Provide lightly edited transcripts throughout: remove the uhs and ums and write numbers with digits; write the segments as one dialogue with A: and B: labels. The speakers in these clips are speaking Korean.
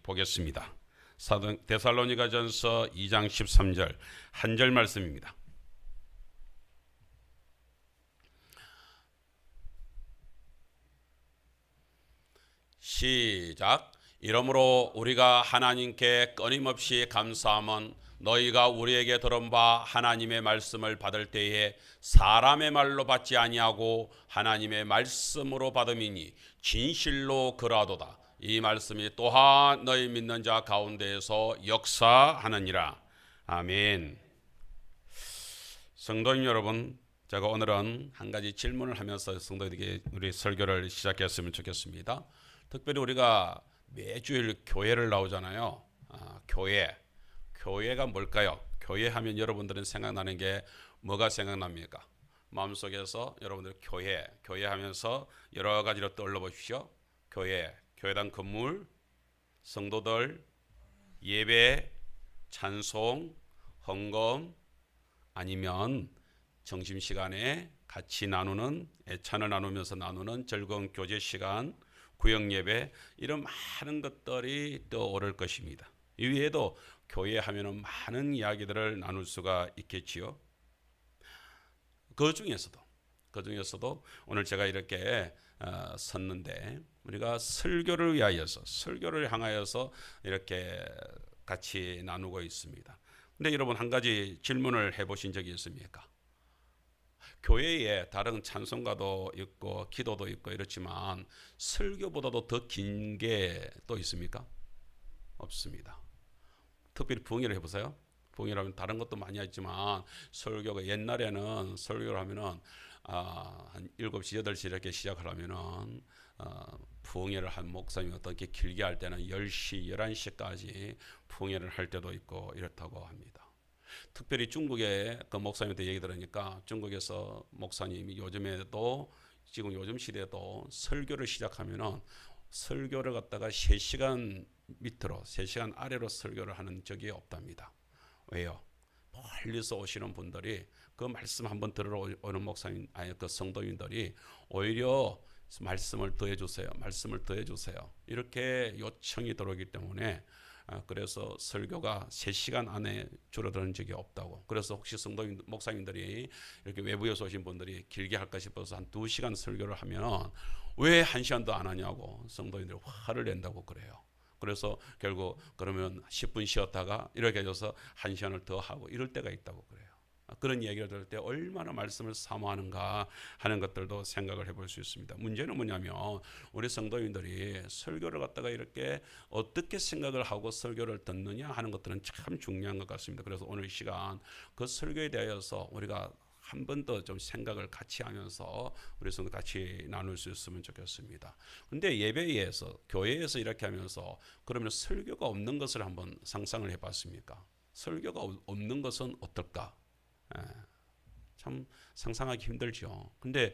A: 보겠습니다. 데살로니가전서 2장 13절 한 절 말씀입니다. 시작. 이러므로 우리가 하나님께 끊임없이 감사함은 너희가 우리에게 들은 바 하나님의 말씀을 받을 때에 사람의 말로 받지 아니하고 하나님의 말씀으로 받음이니 진실로 그러하도다. 이 말씀이 또한 너희 믿는 자 가운데에서 역사하느니라. 아멘. 성도님 여러분, 제가 오늘은 한 가지 질문을 하면서 성도들에게 우리 설교를 시작했으면 좋겠습니다. 특별히 우리가 매주일 교회를 나오잖아요. 교회가 뭘까요? 교회 하면 여러분들은 생각나는 게 뭐가 생각납니까? 마음속에서 여러분들 교회 하면서 여러 가지로 떠올려 보십시오. 교회당 건물, 성도들, 예배, 찬송, 헌금, 아니면 점심시간에 같이 나누는, 애찬을 나누면서 나누는 즐거운 교제 시간, 구역 예배, 이런 많은 것들이 떠오를 것입니다. 이 외에도 교회 하면은 많은 이야기들을 나눌 수가 있겠지요. 그 중에서도 오늘 제가 이렇게 섰는데, 우리가 설교를 향하여서 이렇게 같이 나누고 있습니다. 근데 여러분, 한 가지 질문을 해보신 적이 있습니까? 교회에 다른 찬송가도 있고 기도도 있고 이렇지만 설교보다도 더 긴 게 또 있습니까? 없습니다. 특별히 부흥회를 해보세요. 부흥회라면 다른 것도 많이 했지만 설교가, 옛날에는 설교를 하면은 한 7시, 8시 이렇게 시작하려면은 부흥회를 한 목사님이 어떻게 길게 할 때는 10시, 11시까지 부흥회를 할 때도 있고 이렇다고 합니다. 특별히 중국의 그 목사님한테 얘기 들으니까 중국에서 목사님이 요즘 시대에도 설교를 시작하면은 설교를 갖다가 3시간 밑으로, 3시간 아래로 설교를 하는 적이 없답니다. 왜요? 멀리서 오시는 분들이 그 말씀 한번 들으러 오는 그 성도인들이 오히려 말씀을 더해주세요. 이렇게 요청이 들어오기 때문에 그래서 설교가 3시간 안에 줄어드는 적이 없다고. 그래서 혹시 성도인 목사님들이 이렇게 외부에서 오신 분들이 길게 할까 싶어서 한 2시간 설교를 하면 왜 1시간도 안 하냐고 성도인들이 화를 낸다고 그래요. 그래서 결국 그러면 10분 쉬었다가 이렇게 해서 1시간을 더 하고 이럴 때가 있다고 그래요. 그런 얘기를 들을 때 얼마나 말씀을 사모하는가 하는 것들도 생각을 해볼 수 있습니다. 문제는 뭐냐면 우리 성도인들이 설교를 갖다가 이렇게 어떻게 생각을 하고 설교를 듣느냐 하는 것들은 참 중요한 것 같습니다. 그래서 오늘 이 시간 그 설교에 대해서 우리가 한 번 더 좀 생각을 같이 하면서 우리 성도 같이 나눌 수 있으면 좋겠습니다. 근데 예배에서, 교회에서 이렇게 하면서 그러면 설교가 없는 것을 한번 상상을 해봤습니까? 설교가 없는 것은 어떨까? 참 상상하기 힘들죠. 근데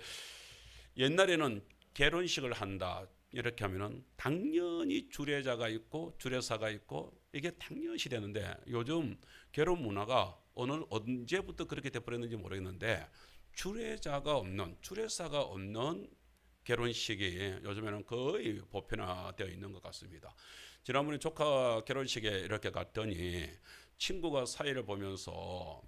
A: 옛날에는 결혼식을 한다 이렇게 하면은 당연히 주례자가 있고 주례사가 있고 이게 당연시 되는데, 요즘 결혼 문화가 언제부터 그렇게 돼버렸는지 모르겠는데 주례자가 없는, 주례사가 없는 결혼식이 요즘에는 거의 보편화되어 있는 것 같습니다. 지난번에 조카 결혼식에 이렇게 갔더니 친구가 사이를 보면서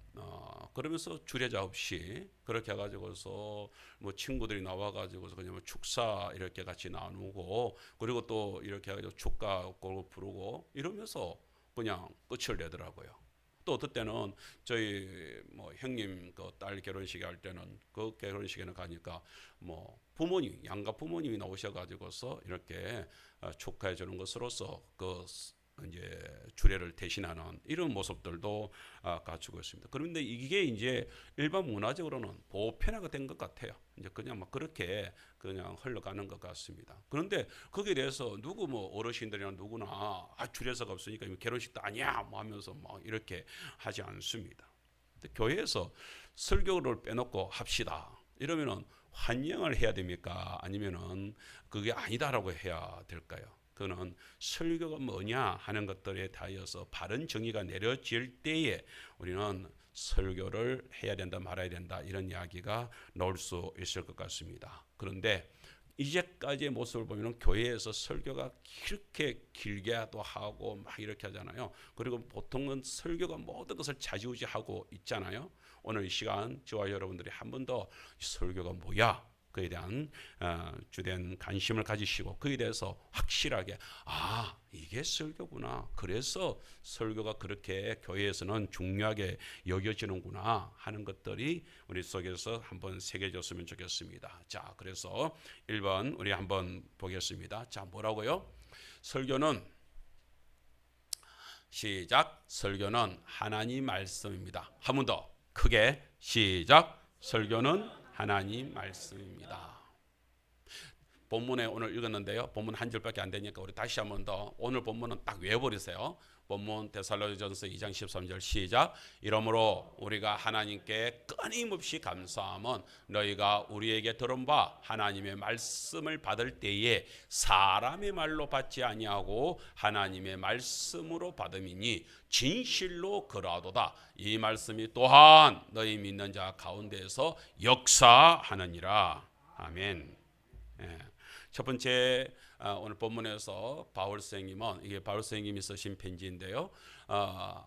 A: 그러면서 주례자 없이 그렇게 해가지고서 뭐 친구들이 나와가지고서 그냥 뭐 축사 이렇게 같이 나누고, 그리고 또 이렇게 해가지고 축가 부르고 이러면서 그냥 끝을 내더라고요. 또 어떨 때는 저희 뭐 형님 그 딸 결혼식에 할 때는 그 결혼식에는 가니까 뭐 부모님, 양가 부모님이 나오셔가지고서 이렇게 축하해 주는 것으로서 그 이제 주례를 대신하는 이런 모습들도 갖추고 있습니다. 그런데 이게 이제 일반 문화적으로는 보편화가 된 것 같아요. 이제 그냥 막 그렇게 그냥 흘러가는 것 같습니다. 그런데 거기에 대해서 뭐 어르신들이나 누구나 주례사가 없으니까 결혼식도 아니야 뭐 하면서 막 이렇게 하지 않습니다. 교회에서 설교를 빼놓고 합시다 이러면은 환영을 해야 됩니까? 아니면은 그게 아니다라고 해야 될까요? 그는 설교가 뭐냐 하는 것들에 대하여서 바른 정의가 내려질 때에 우리는 설교를 해야 된다 말아야 된다 이런 이야기가 나올 수 있을 것 같습니다. 그런데 이제까지의 모습을 보면 교회에서 설교가 이렇게 길게도 하고 막 이렇게 하잖아요. 그리고 보통은 설교가 모든 것을 좌지우지하고 있잖아요. 오늘 이 시간 저와 여러분들이 한 번 더 설교가 뭐야? 그에 대한 주된 관심을 가지시고 그에 대해서 확실하게 이게 설교구나. 그래서 설교가 그렇게 교회에서는 중요하게 여겨지는구나 하는 것들이 우리 속에서 한번 새겨졌으면 좋겠습니다. 자, 그래서 1번 우리 한번 보겠습니다. 자, 뭐라고요? 설교는 시작. 설교는 하나님 말씀입니다. 한 번 더 크게 시작. 설교는 하나님 말씀입니다. 본문에 오늘 읽었는데요. 본문 한 절밖에 안 되니까 우리 다시 한 번 더 오늘 본문은 딱 외워버리세요. 본문 데살로니가전서 2장 13절 시작. 이러므로 우리가 하나님께 끊임없이 감사함은 너희가 우리에게 들은 바 하나님의 말씀을 받을 때에 사람의 말로 받지 아니하고 하나님의 말씀으로 받음이니 진실로 그러하도다. 이 말씀이 또한 너희 믿는 자 가운데에서 역사하느니라. 아멘. 예. 첫 번째 오늘 본문에서 바울 선생님은 이게 바울 선생님이 쓰신 편지인데요.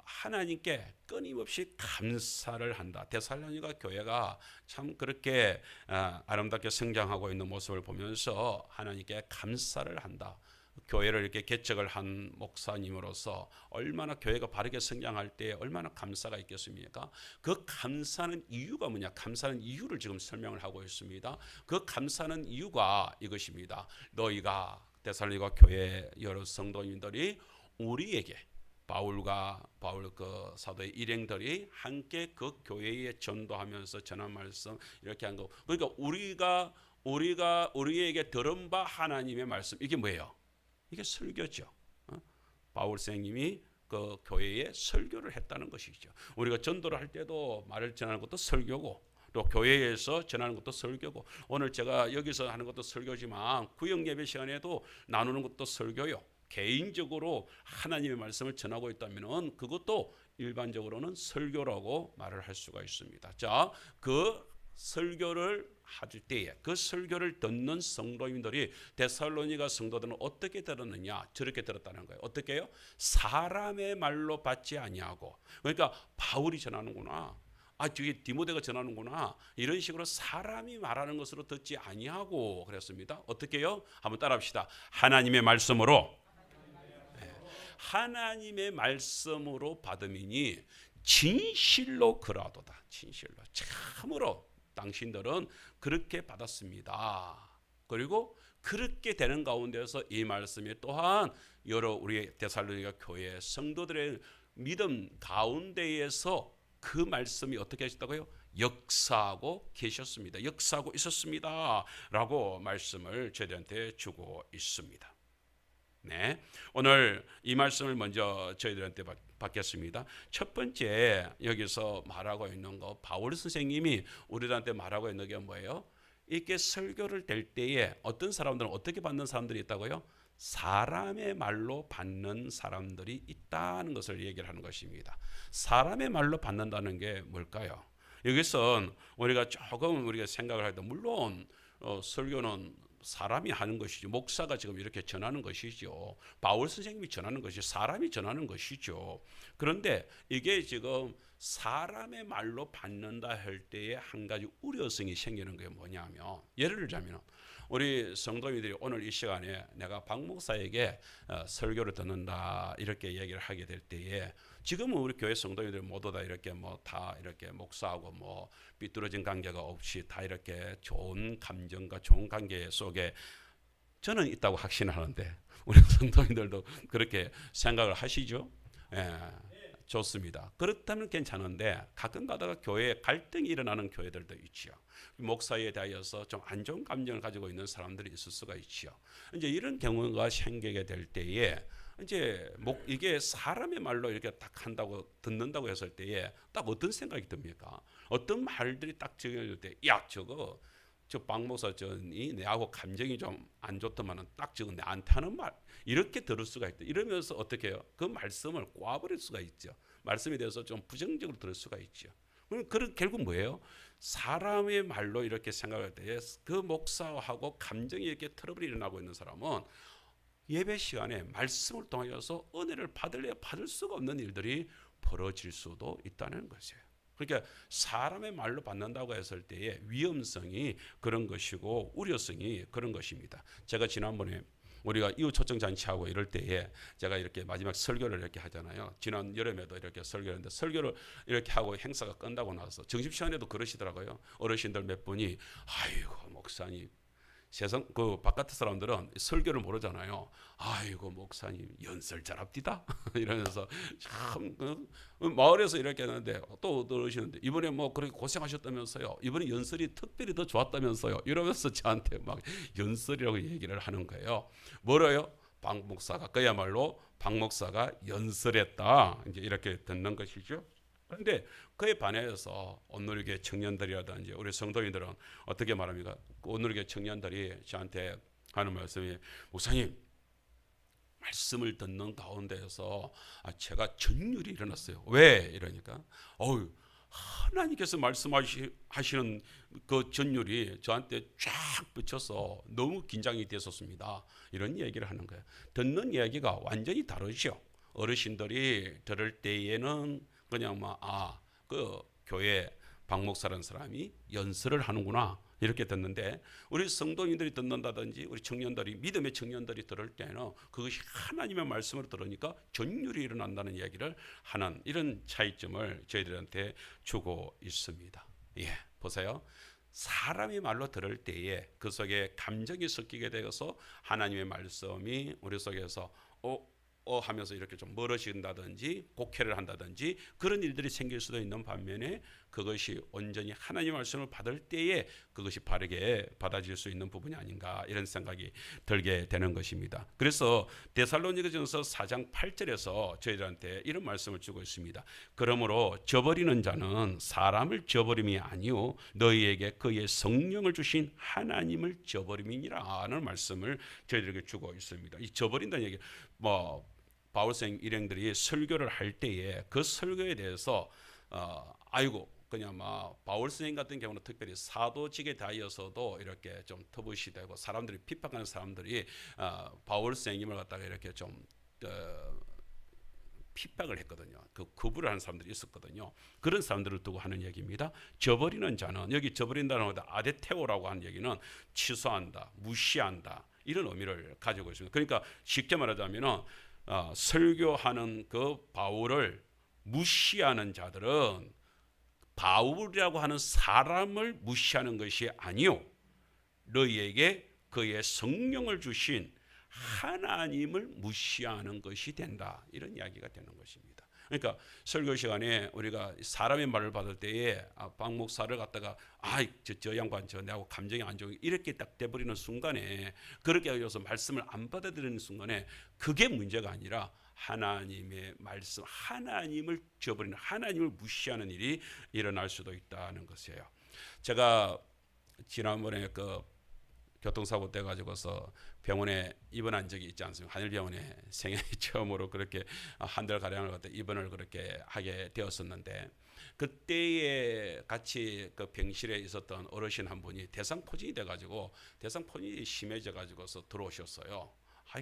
A: 하나님께 끊임없이 감사를 한다. 데살로니가 교회가 참 그렇게 아름답게 성장하고 있는 모습을 보면서 하나님께 감사를 한다. 교회를 이렇게 개척을 한 목사님으로서 얼마나 교회가 바르게 성장할 때 얼마나 감사가 있겠습니까? 그 감사는 이유가 뭐냐? 감사는 이유를 지금 설명을 하고 있습니다. 그 감사는 이유가 이것입니다. 너희가 데살로니가 교회 여러 성도님들이 우리에게 바울 그 사도의 일행들이 함께 그 교회에 전도하면서 전한 말씀 이렇게 한 거. 그러니까 우리가 우리에게 들은 바 하나님의 말씀 이게 뭐예요? 이게 설교죠. 바울 선생님이 그 교회에 설교를 했다는 것이죠. 우리가 전도를 할 때도 말을 전하는 것도 설교고 또 교회에서 전하는 것도 설교고 오늘 제가 여기서 하는 것도 설교지만 구역 예배 시간에도 나누는 것도 설교요. 개인적으로 하나님의 말씀을 전하고 있다면 그것도 일반적으로는 설교라고 말을 할 수가 있습니다. 자, 그 설교를 할 때에 그 설교를 듣는 성도님들이 데살로니가 성도들은 어떻게 들었느냐? 저렇게 들었다는 거예요. 어떻게 해요? 사람의 말로 받지 아니하고. 그러니까 바울이 전하는구나. 저게 디모데가 전하는구나. 이런 식으로 사람이 말하는 것으로 듣지 아니하고 그랬습니다. 어떻게 해요? 한번 따라합시다. 하나님의 말씀으로 하나님의 말씀으로 받음이니 진실로 그러하도다. 진실로 참으로 당신들은 그렇게 받았습니다. 그리고 그렇게 되는 가운데서 이 말씀이 또한 여러 우리 데살로니가 교회 성도들의 믿음 가운데에서 그 말씀이 어떻게 하셨다고요? 역사하고 계셨습니다. 역사하고 있었습니다. 라고 말씀을 저희들한테 주고 있습니다. 네, 오늘 이 말씀을 먼저 저희들한테 받겠습니다. 첫 번째 여기서 말하고 있는 거 바울 선생님이 우리들한테 말하고 있는 게 뭐예요? 이렇게 설교를 될 때에 어떤 사람들은 어떻게 받는 사람들이 있다고요? 사람의 말로 받는 사람들이 있다는 것을 얘기를 하는 것입니다. 사람의 말로 받는다는 게 뭘까요? 여기서 우리가 조금 우리가 생각을 할 때 물론 설교는 사람이 하는 것이죠. 목사가 지금 이렇게 전하는 것이죠. 바울 선생님이 전하는 것이 사람이 전하는 것이죠. 그런데 이게 지금 사람의 말로 받는다 할 때에 한 가지 우려성이 생기는 게 뭐냐면 예를 들자면 우리 성도님들이 오늘 이 시간에 내가 박 목사에게 설교를 듣는다 이렇게 얘기를 하게 될 때에 지금은 우리 교회 성도님들 모두 다 이렇게 다 이렇게 목사하고 삐뚤어진 관계가 없이 다 이렇게 좋은 감정과 좋은 관계 속에 저는 있다고 확신하는데 우리 성도님들도 그렇게 생각을 하시죠? 예, 좋습니다. 그렇다면 괜찮은데 가끔 가다가 교회에 갈등이 일어나는 교회들도 있지요. 목사에 대하여서 좀 안 좋은 감정을 가지고 있는 사람들이 있을 수가 있지요. 이제 이런 경우가 생기게 될 때에 이제 이게 사람의 말로 이렇게 딱 한다고 듣는다고 했을 때에 딱 어떤 생각이 듭니까? 어떤 말들이 딱 적용될 때, 야 저거 저 박 목사전이 내하고 감정이 좀 안 좋더만은 딱 저거 내한테 하는 말 이렇게 들을 수가 있다. 이러면서 어떻게 해요? 그 말씀을 꼬아버릴 수가 있죠. 말씀에 대해서 좀 부정적으로 들을 수가 있죠. 그럼 결국 뭐예요? 사람의 말로 이렇게 생각할 때에 그 목사하고 감정이 이렇게 트러블이 일어나고 있는 사람은 예배 시간에 말씀을 통하여서 은혜를 받을 수가 없는 일들이 벌어질 수도 있다는 것이에요. 그러니까 사람의 말로 받는다고 했을 때의 위험성이 그런 것이고 우려성이 그런 것입니다. 제가 지난번에 우리가 이웃 초청 잔치하고 이럴 때에 제가 이렇게 마지막 설교를 이렇게 하잖아요. 지난 여름에도 이렇게 설교했는데 설교를 이렇게 하고 행사가 끝나고 나서 점심시간에도 그러시더라고요. 어르신들 몇 분이 아이고 목사님, 세상 그 바깥 사람들은 설교를 모르잖아요. 아이고 목사님 연설 잘합디다 이러면서 참 마을에서 이렇게 하는데 또 그러시는데 이번에 뭐 그렇게 고생하셨다면서요. 이번에 연설이 특별히 더 좋았다면서요. 이러면서 저한테 막 연설이라고 얘기를 하는 거예요. 뭐래요? 박 목사가 그야말로 박 목사가 연설했다 이제 이렇게 듣는 것이죠. 그런데 그에 반해서 온누리교회 청년들이라든지 우리 성도인들은 어떻게 말합니까? 온누리교회 청년들이 저한테 하는 말씀이 목사님 말씀을 듣는 가운데에서 제가 전율이 일어났어요. 왜? 이러니까 하나님께서 말씀하시는 그 전율이 저한테 쫙 비쳐서 너무 긴장이 됐었습니다. 이런 얘기를 하는 거예요. 듣는 이야기가 완전히 다르죠. 어르신들이 들을 때에는 그냥 그 교회 박 목사라는 사람이 연설을 하는구나 이렇게 듣는데 우리 성도인들이 듣는다든지 우리 청년들이 믿음의 청년들이 들을 때는 그것이 하나님의 말씀으로 들으니까 전율이 일어난다는 이야기를 하는 이런 차이점을 저희들한테 주고 있습니다. 예, 보세요. 사람의 말로 들을 때에 그 속에 감정이 섞이게 되어서 하나님의 말씀이 우리 속에서 하면서 이렇게 좀 멀어진다든지 곡해를 한다든지 그런 일들이 생길 수도 있는 반면에 그것이 온전히 하나님의 말씀을 받을 때에 그것이 바르게 받아질 수 있는 부분이 아닌가 이런 생각이 들게 되는 것입니다. 그래서 데살로니가전서 4장 8절에서 저희들한테 이런 말씀을 주고 있습니다. 그러므로 저버리는 자는 사람을 저버림이 아니요 너희에게 그의 성령을 주신 하나님을 저버림이니라 하는 말씀을 저희들에게 주고 있습니다. 이 저버린다는 얘기 바울생 일행들이 설교를 할 때에 그 설교에 대해서 그냥 바울 선생 같은 경우는 특별히 사도직에 대하여서도 이렇게 좀 터부시 되고 사람들이 핍박하는 사람들이 바울 선생님을 갖다가 이렇게 좀 핍박을 했거든요. 그 거부를 하는 사람들이 있었거든요. 그런 사람들을 두고 하는 얘기입니다. 저버리는 자는 여기 저버린다는 것도 아데테오라고 하는 얘기는 취소한다, 무시한다 이런 의미를 가지고 있습니다. 그러니까 쉽게 말하자면은 설교하는 그 바울을 무시하는 자들은 바울이라고 하는 사람을 무시하는 것이 아니요 너희에게 그의 성령을 주신 하나님을 무시하는 것이 된다 이런 이야기가 되는 것입니다. 그러니까 설교 시간에 우리가 사람의 말을 받을 때에 박 목사를 갖다가 저 양반 내하고 감정이 안 좋은 이렇게 딱 돼버리는 순간에 그렇게 해서 말씀을 안 받아들이는 순간에 그게 문제가 아니라 하나님의 말씀, 하나님을 저버리는 하나님을 무시하는 일이 일어날 수도 있다는 것이에요. 제가 지난번에 그 교통사고 때 가지고서 병원에 입원한 적이 있지 않습니까? 하늘병원에 생애 처음으로 그렇게 한 달 가량을 갖다 입원을 그렇게 하게 되었었는데 그때에 같이 그 병실에 있었던 어르신 한 분이 대상포진이 돼가지고 대상포진이 심해져 가지고서 들어오셨어요.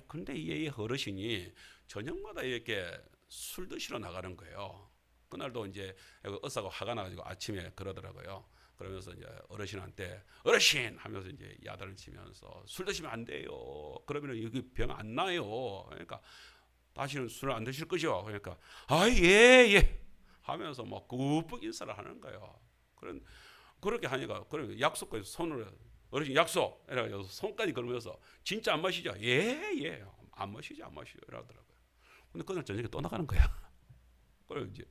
A: 근데 이 어르신이 저녁마다 이렇게 술 드시러 나가는 거예요. 그날도 이제 의사가 화가 나가지고 아침에 그러더라고요. 그러면서 이제 어르신한테 어르신 하면서 이제 야단을 치면서 술 드시면 안 돼요. 그러면 여기 병 안 나요. 그러니까 다시는 술 안 드실 거죠. 그러니까 예 하면서 막 굽벅 인사를 하는 거예요. 그렇게 하니까 약속까지 손을 어르신 약속 이래가지고 손까지 걸으면서 진짜 안 마시죠? 예 안 마시죠 이러더라고요. 근데 그날 저녁에 또 나가는 거야. 그리고 이제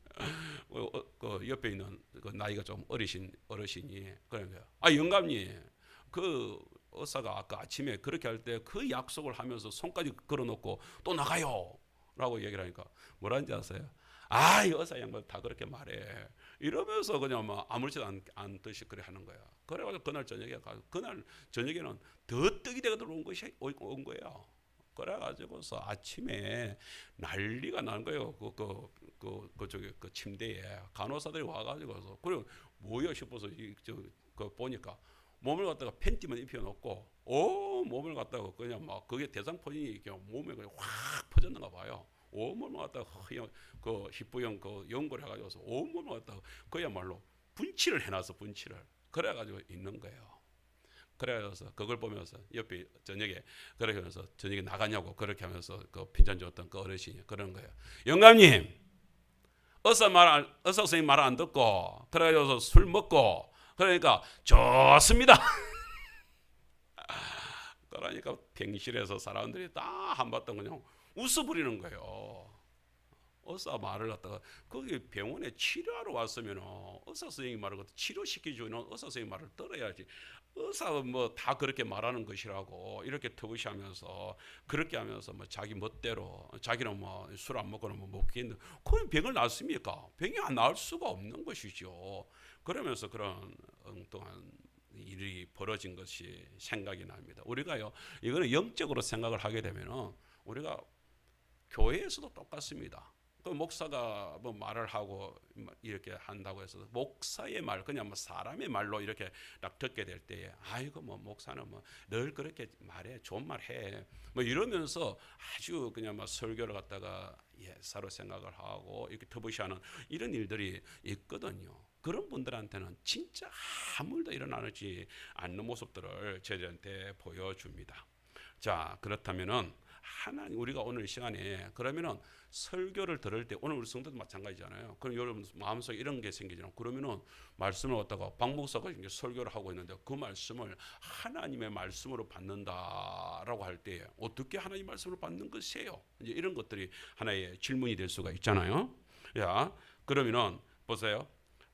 A: 그 옆에 있는 그 나이가 좀 어리신 어르신이 그런 거야. 영감님, 그 의사가 아까 아침에 그렇게 할 때 그 약속을 하면서 손까지 걸어놓고 또 나가요라고 얘기를 하니까 뭐라는지 아세요? 이 의사 양반 다 그렇게 말해. 이러면서 그냥 아무렇지도 않듯이 그래 하는 거야. 그래가지고 그날 저녁에는 더 떡이 되가 들어온 것이 온 거예요. 그래가지고서 아침에 난리가 난 거예요. 그쪽에 그 침대에 간호사들이 와가지고서 그리고 뭐야 싶어서 그 보니까 몸을 갖다가 팬티만 입혀놓고 몸을 갖다가 그냥 막 그게 대상포진이 몸에 그냥 확 퍼졌는가 봐요. 온몸을 갖다가 그 희뿌형 그 연골 해가지고서 온몸을 갖다가 그야말로 분칠을 해놔서 분칠을 그래가지고 있는 거예요. 그래서 그걸 보면서 옆에 저녁에 그렇게 하면서 저녁에 나가냐고 그렇게 하면서 그 핀잔 줬던 그 어르신이 그런 거예요. 영감님, 의사 선생님 말 안 듣고 그래가지고 술 먹고 그러니까 좋습니다. 그러니까 병실에서 사람들이 다 한바탕 그냥 웃어버리는 거예요. 의사 말을 갖다가 거기 병원에 치료하러 왔으면 의사 선생님 말을 갖다 치료시켜주는 의사 선생님 말을 들어야지. 의사가 뭐 다 그렇게 말하는 것이라고 이렇게 터부시하면서 그렇게 하면서 뭐 자기 멋대로 자기는 뭐 술 안 먹고는 뭐 먹겠는데 그럼 병을 낫습니까? 병이 안 나을 수가 없는 것이죠. 그러면서 그런 엉뚱한 일이 벌어진 것이 생각이 납니다. 우리가요 이거는 영적으로 생각을 하게 되면은 우리가 교회에서도 똑같습니다. 그 목사가 뭐 말을 하고 이렇게 한다고 해서 목사의 말 그냥 뭐 사람의 말로 이렇게 딱 듣게 될 때에 아이고 뭐 목사는 뭐 늘 그렇게 말해 좋은 말 해 뭐 이러면서 아주 그냥 막 설교를 갖다가 예사로 생각을 하고 이렇게 터부시하는 이런 일들이 있거든요. 그런 분들한테는 진짜 아무 일도 일어나지 않는 모습들을 저희한테 보여줍니다. 자 그렇다면은 하나님 우리가 오늘 시간에 그러면은 설교를 들을 때 오늘 우리 성도도 마찬가지잖아요. 그럼 여러분 마음속에 이런 게 생기잖아요. 그러면은 말씀을 갖다가 박 목사가 이제 설교를 하고 있는데 그 말씀을 하나님의 말씀으로 받는다라고 할 때 어떻게 하나님의 말씀으로 받는 것이에요? 이제 이런 것들이 하나의 질문이 될 수가 있잖아요. 야 그러면은 보세요.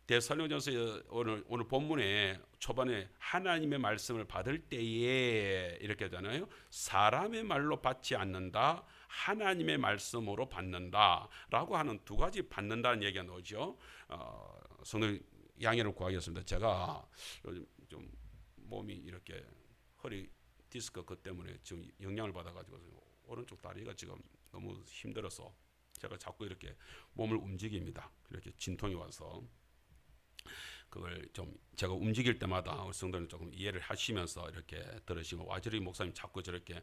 A: 데살로니가전서 오늘 본문에 초반에 하나님의 말씀을 받을 때에 이렇게 하잖아요. 사람의 말로 받지 않는다. 하나님의 말씀으로 받는다라고 하는 두 가지 받는다는 얘기가 나오죠. 성도 양해를 구하겠습니다. 제가 요즘 좀 몸이 이렇게 허리 디스크 그 때문에 지금 영향을 받아가지고 오른쪽 다리가 지금 너무 힘들어서 제가 자꾸 이렇게 몸을 움직입니다. 이렇게 진통이 와서. 그걸 좀 제가 움직일 때마다 우리 성도는 조금 이해를 하시면서 이렇게 들으시고 와저리 목사님 자꾸 저렇게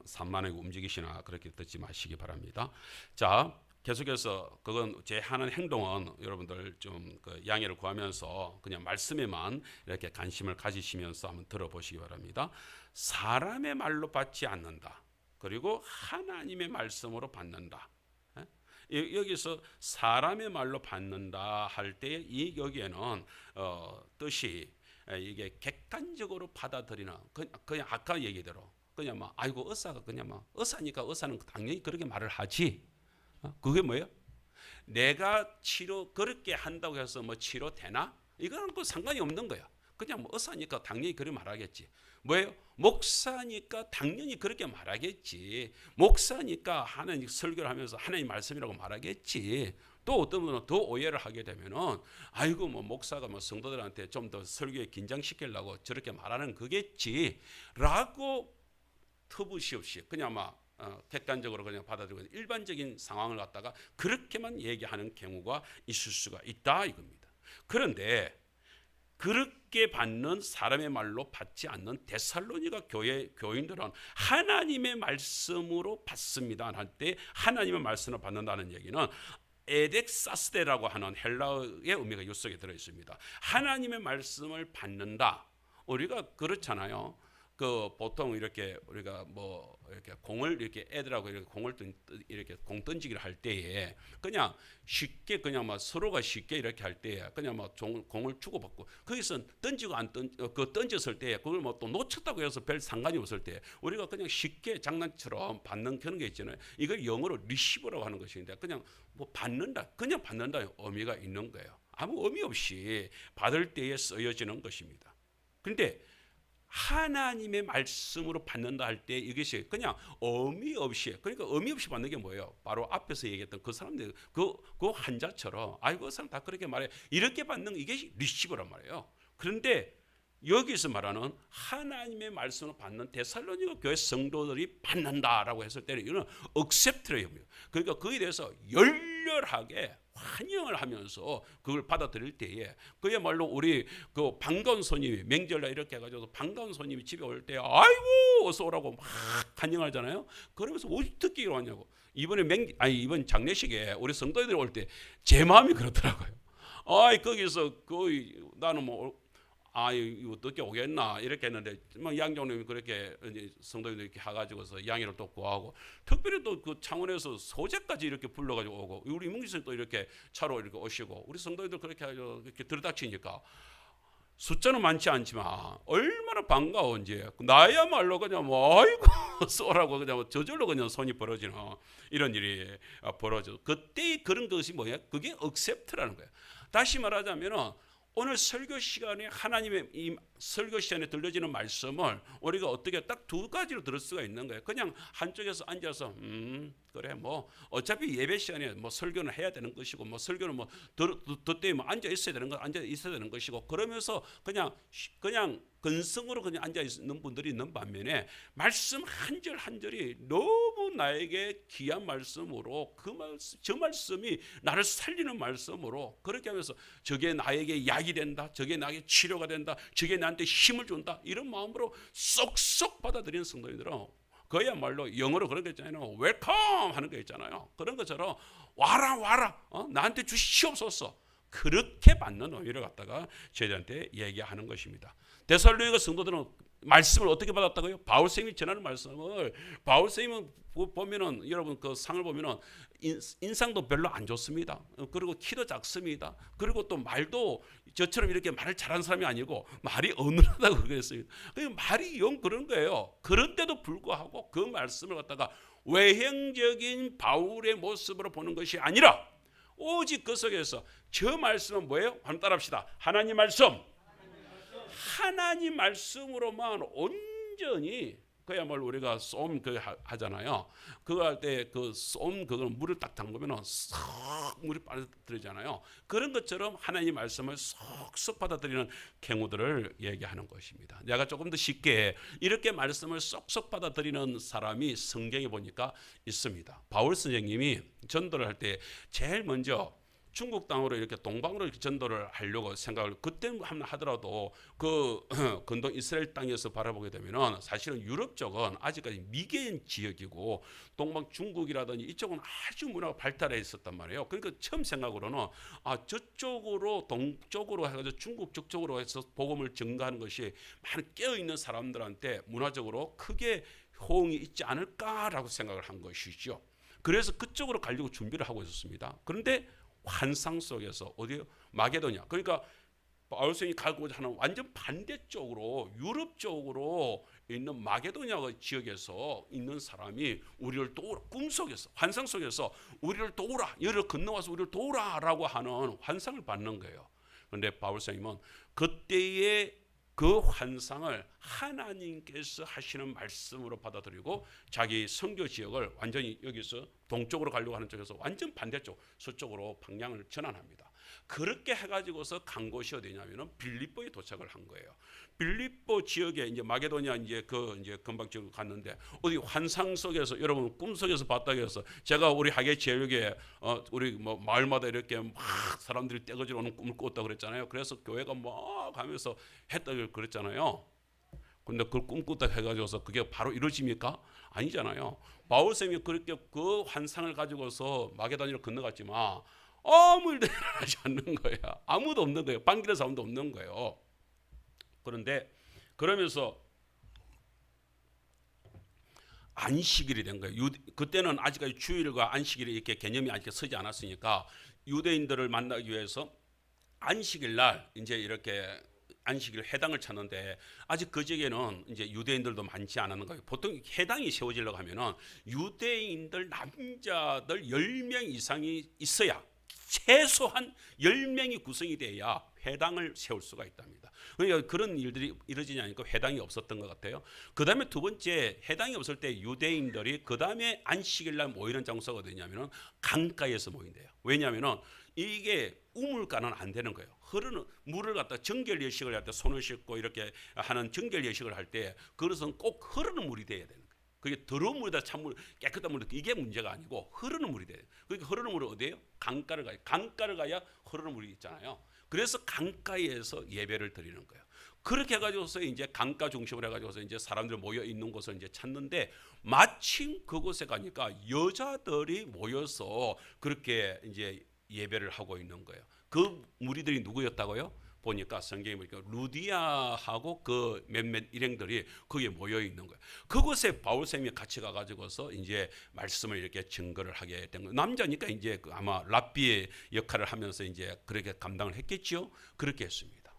A: 산만하게 움직이시나 그렇게 듣지 마시기 바랍니다. 자 계속해서 그건 제 하는 행동은 여러분들 좀 그 양해를 구하면서 그냥 말씀에만 이렇게 관심을 가지시면서 한번 들어보시기 바랍니다. 사람의 말로 받지 않는다. 그리고 하나님의 말씀으로 받는다. 여기서 사람의 말로 받는다 할 때 이 여기에는 뜻이 이게 객관적으로 받아들이는 그냥 아까 얘기대로 그냥 막 아이고 의사가 그냥 막 의사니까 의사는 당연히 그렇게 말을 하지. 그게 뭐예요? 내가 치료 그렇게 한다고 해서 뭐 치료되나? 이거는 그 상관이 없는 거야. 그냥 뭐 의사니까 당연히 그렇게 말하겠지. 뭐예요? 목사니까 당연히 그렇게 말하겠지. 목사니까 하나님 설교를 하면서 하나님 말씀이라고 말하겠지. 또 어떤 분은 더 오해를 하게 되면은 아이고 뭐 목사가 뭐 성도들한테 좀 더 설교에 긴장시키려고 저렇게 말하는 거겠지라고 터부시없이 그냥 막 객관적으로 그냥 받아들이고 일반적인 상황을 갖다가 그렇게만 얘기하는 경우가 있을 수가 있다 이겁니다. 그런데 그렇게 받는 사람의 말로 받지 않는 데살로니가 교회 교인들은 하나님의 말씀으로 받습니다 할 때 하나님의 말씀으로 받는다는 얘기는 에덱사스데라고 하는 헬라어의 의미가 이 속에 들어 있습니다. 하나님의 말씀을 받는다. 우리가 그렇잖아요. 그 보통 이렇게 우리가 뭐 이렇게 공을 이렇게 애들하고 이렇게 공을 이렇게 공 던지기를 할 때에 그냥 쉽게 그냥 막 서로가 쉽게 이렇게 할 때에 그냥 막 공을 주고받고 거기서 던지고 안 던졌을 때 그걸 뭐 또 놓쳤다고 해서 별 상관이 없을 때 우리가 그냥 쉽게 장난처럼 받는 그런 게 있잖아요. 이걸 영어로 리시버라고 하는 것인데 그냥 뭐 받는다 그냥 받는다 의미가 있는 거예요. 아무 의미 없이 받을 때에 쓰여지는 것입니다. 그런데 하나님의 말씀으로 받는다 할 때 이것이 그냥 의미 없이 그러니까 의미 없이 받는 게 뭐예요? 바로 앞에서 얘기했던 그 사람들 그 환자처럼 아이고 그 사람 다 그렇게 말해 이렇게 받는 이게 리시버란 말이에요. 그런데 여기서 말하는 하나님의 말씀을 받는 데살로니가 교회 성도들이 받는다라고 했을 때는 이거는 accept래요. 그러니까 그에 대해서 열렬하게 환영을 하면서 그걸 받아들일 때에 그야말로 우리 그 반가운 손님이 명절날 이렇게 해가지고 반가운 손님이 집에 올 때 아이고 어서 오라고 막 환영하잖아요. 그러면서 어떻게 이러냐고. 이번 장례식에 우리 성도들이 올 때 제 마음이 그렇더라고요. 거기서 나는 이거 어떻게 오겠나 이렇게 했는데 양정님이 그렇게 성도님들 이렇게 해가지고서 양해를 또 구하고 특별히 또 그 창원에서 소재까지 이렇게 불러가지고 오고 우리 이문기선 또 이렇게 차로 이렇게 오시고 우리 성도님들 그렇게 해가지고 이렇게 들이닥치니까 숫자는 많지 않지만 얼마나 반가운지 나야말로 그냥 아이고 쏘라고 그냥 저절로 그냥 손이 벌어지는 이런 일이 벌어져. 그때 그런 것이 뭐야? 그게 억셉트라는 거야. 다시 말하자면은 오늘 설교 시간에 하나님의 이 설교 시간에 들려지는 말씀을 우리가 어떻게 딱 두 가지로 들을 수가 있는 거예요. 그냥 한쪽에서 앉아서 그래 어차피 예배 시간에 설교는 해야 되는 것이고 설교는 더 앉아 있어야 되는 것이고 그러면서 그냥 근성으로 그냥 앉아 있는 분들이 있는 반면에 말씀 한 절 한 절이 너무 나에게 귀한 말씀으로 저 말씀이 나를 살리는 말씀으로 그렇게 하면서 저게 나에게 약이 된다, 저게 나에게 치료가 된다, 저게 나한테 힘을 준다 이런 마음으로 쏙쏙 받아들이는 성도님들은 그야말로 영어로 그런 거 있잖아요. 웰컴 하는 거 있잖아요. 그런 것처럼 와라 나한테 주시옵소서 그렇게 받는 의미를 갖다가 저희한테 얘기하는 것입니다. 데살로니가 성도들은 말씀을 어떻게 받았다고요? 바울쌤이 전하는 말씀을 바울쌤은 보면은 여러분 그 상을 보면은 인상도 별로 안 좋습니다. 그리고 키도 작습니다. 그리고 또 말도 저처럼 이렇게 말을 잘하는 사람이 아니고 말이 어눌하다고 그랬어요. 말이 영 그런 거예요. 그런데도 불구하고 그 말씀을 갖다가 외형적인 바울의 모습으로 보는 것이 아니라 오직 그 속에서 저 말씀은 뭐예요? 한번 따라합시다. 하나님 말씀으로만 온전히 그야말로 우리가 쏨 하잖아요. 그거 할 때 쏨 그걸 물을 딱 담그면은 쏙 물이 빠져들잖아요. 그런 것처럼 하나님 말씀을 쏙쏙 받아들이는 경우들을 얘기하는 것입니다. 내가 조금 더 쉽게 이렇게 말씀을 쏙쏙 받아들이는 사람이 성경에 보니까 있습니다. 바울 선생님이 전도를 할 때 제일 먼저 중국 땅으로 이렇게 동방으로 이렇게 전도를 하려고 생각을 그때 하더라도 그 근동 이스라엘 땅에서 바라보게 되면은 사실은 유럽 쪽은 아직까지 미개인 지역이고 동방 중국이라든지 이쪽은 아주 문화가 발달해 있었단 말이에요. 그러니까 처음 생각으로는 저쪽으로 동쪽으로 해가지고 중국 쪽으로 해서 복음을 전가하는 것이 많은 깨어 있는 사람들한테 문화적으로 크게 호응이 있지 않을까라고 생각을 한 것이죠. 그래서 그쪽으로 가려고 준비를 하고 있었습니다. 그런데 환상 속에서 어디요? 마게도냐. 그러니까 바울선이 가고자 하는 완전 반대쪽으로 유럽 쪽으로 있는 마게도냐 지역에서 있는 사람이 우리를 도우라. 꿈속에서 환상 속에서 우리를 도우라. 여기를 건너와서 우리를 도우라라고 하는 환상을 받는 거예요. 그런데 바울선님은 그때의 그 환상을 하나님께서 하시는 말씀으로 받아들이고 자기 선교 지역을 완전히 여기서 동쪽으로 가려고 하는 쪽에서 완전 반대쪽 서쪽으로 방향을 전환합니다. 그렇게 해가지고서 간 곳이 어디냐면은 빌립보에 도착을 한 거예요. 빌립보 지역에 이제 마게도냐 이제 금방 지역 갔는데 어디 환상 속에서 여러분 꿈 속에서 봤다고 해서 제가 우리 하계 지역에 우리 마을마다 이렇게 막 사람들이 떼거지로 오는 꿈을 꿨다 그랬잖아요. 그래서 교회가 막 가면서 했다고 그랬잖아요. 근데 그걸 꿈꿨다 해가지고서 그게 바로 이루어집니까? 아니잖아요. 바울쌤이 그렇게 그 환상을 가지고서 마게도냐를 건너갔지만 아무 일도 일어나지 않는 거야. 아무도 없는 거예요. 반기는 사람도 없는 거예요. 그런데 그러면서 안식일이 된 거예요. 그때는 아직까지 주일과 안식일이 이렇게 개념이 아직 서지 않았으니까 유대인들을 만나기 위해서 안식일 날 이제 이렇게 안식일 회당을 찾는데 아직 그 지역에는 이제 유대인들도 많지 않은 거예요. 보통 회당이 세워지려고 하면은 유대인들 남자들 10명 이상이 있어야 최소한 10명이 구성이 돼야 회당을 세울 수가 있답니다. 그러니까 그런 일들이 이루어지지 않으니까 회당이 없었던 것 같아요. 그 다음에 두 번째, 회당이 없을 때 유대인들이 그 다음에 안식일 날 모이는 장소가 어디냐면은 강가에서 모인대요. 왜냐하면은 이게 우물가는 안 되는 거예요. 흐르는 물을 갖다 정결 예식을 할 때 손을 씻고 이렇게 하는 정결 예식을 할 때 그것은 꼭 흐르는 물이 돼야 되는 거예요. 그게 더러운 물이다 찬물 깨끗한 물 이게 문제가 아니고 흐르는 물이 돼요. 그러니까 흐르는 물은 어디예요? 강가를 가요. 강가를 가야 흐르는 물이 있잖아요. 그래서 강가에서 예배를 드리는 거예요. 그렇게 해가지고서 이제 강가 중심으로 해가지고서 이제 사람들 모여 있는 곳을 이제 찾는데 마침 그곳에 가니까 여자들이 모여서 그렇게 이제 예배를 하고 있는 거예요. 그 무리들이 누구였다고요? 보니까 성경에 보니까 루디아하고 그 몇몇 일행들이 거기에 모여 있는 거예요. 그곳에 바울쌤이 같이 가가지고서 이제 말씀을 이렇게 증거를 하게 된 거예요. 남자니까 이제 아마 랍비의 역할을 하면서 이제 그렇게 감당을 했겠죠. 그렇게 했습니다.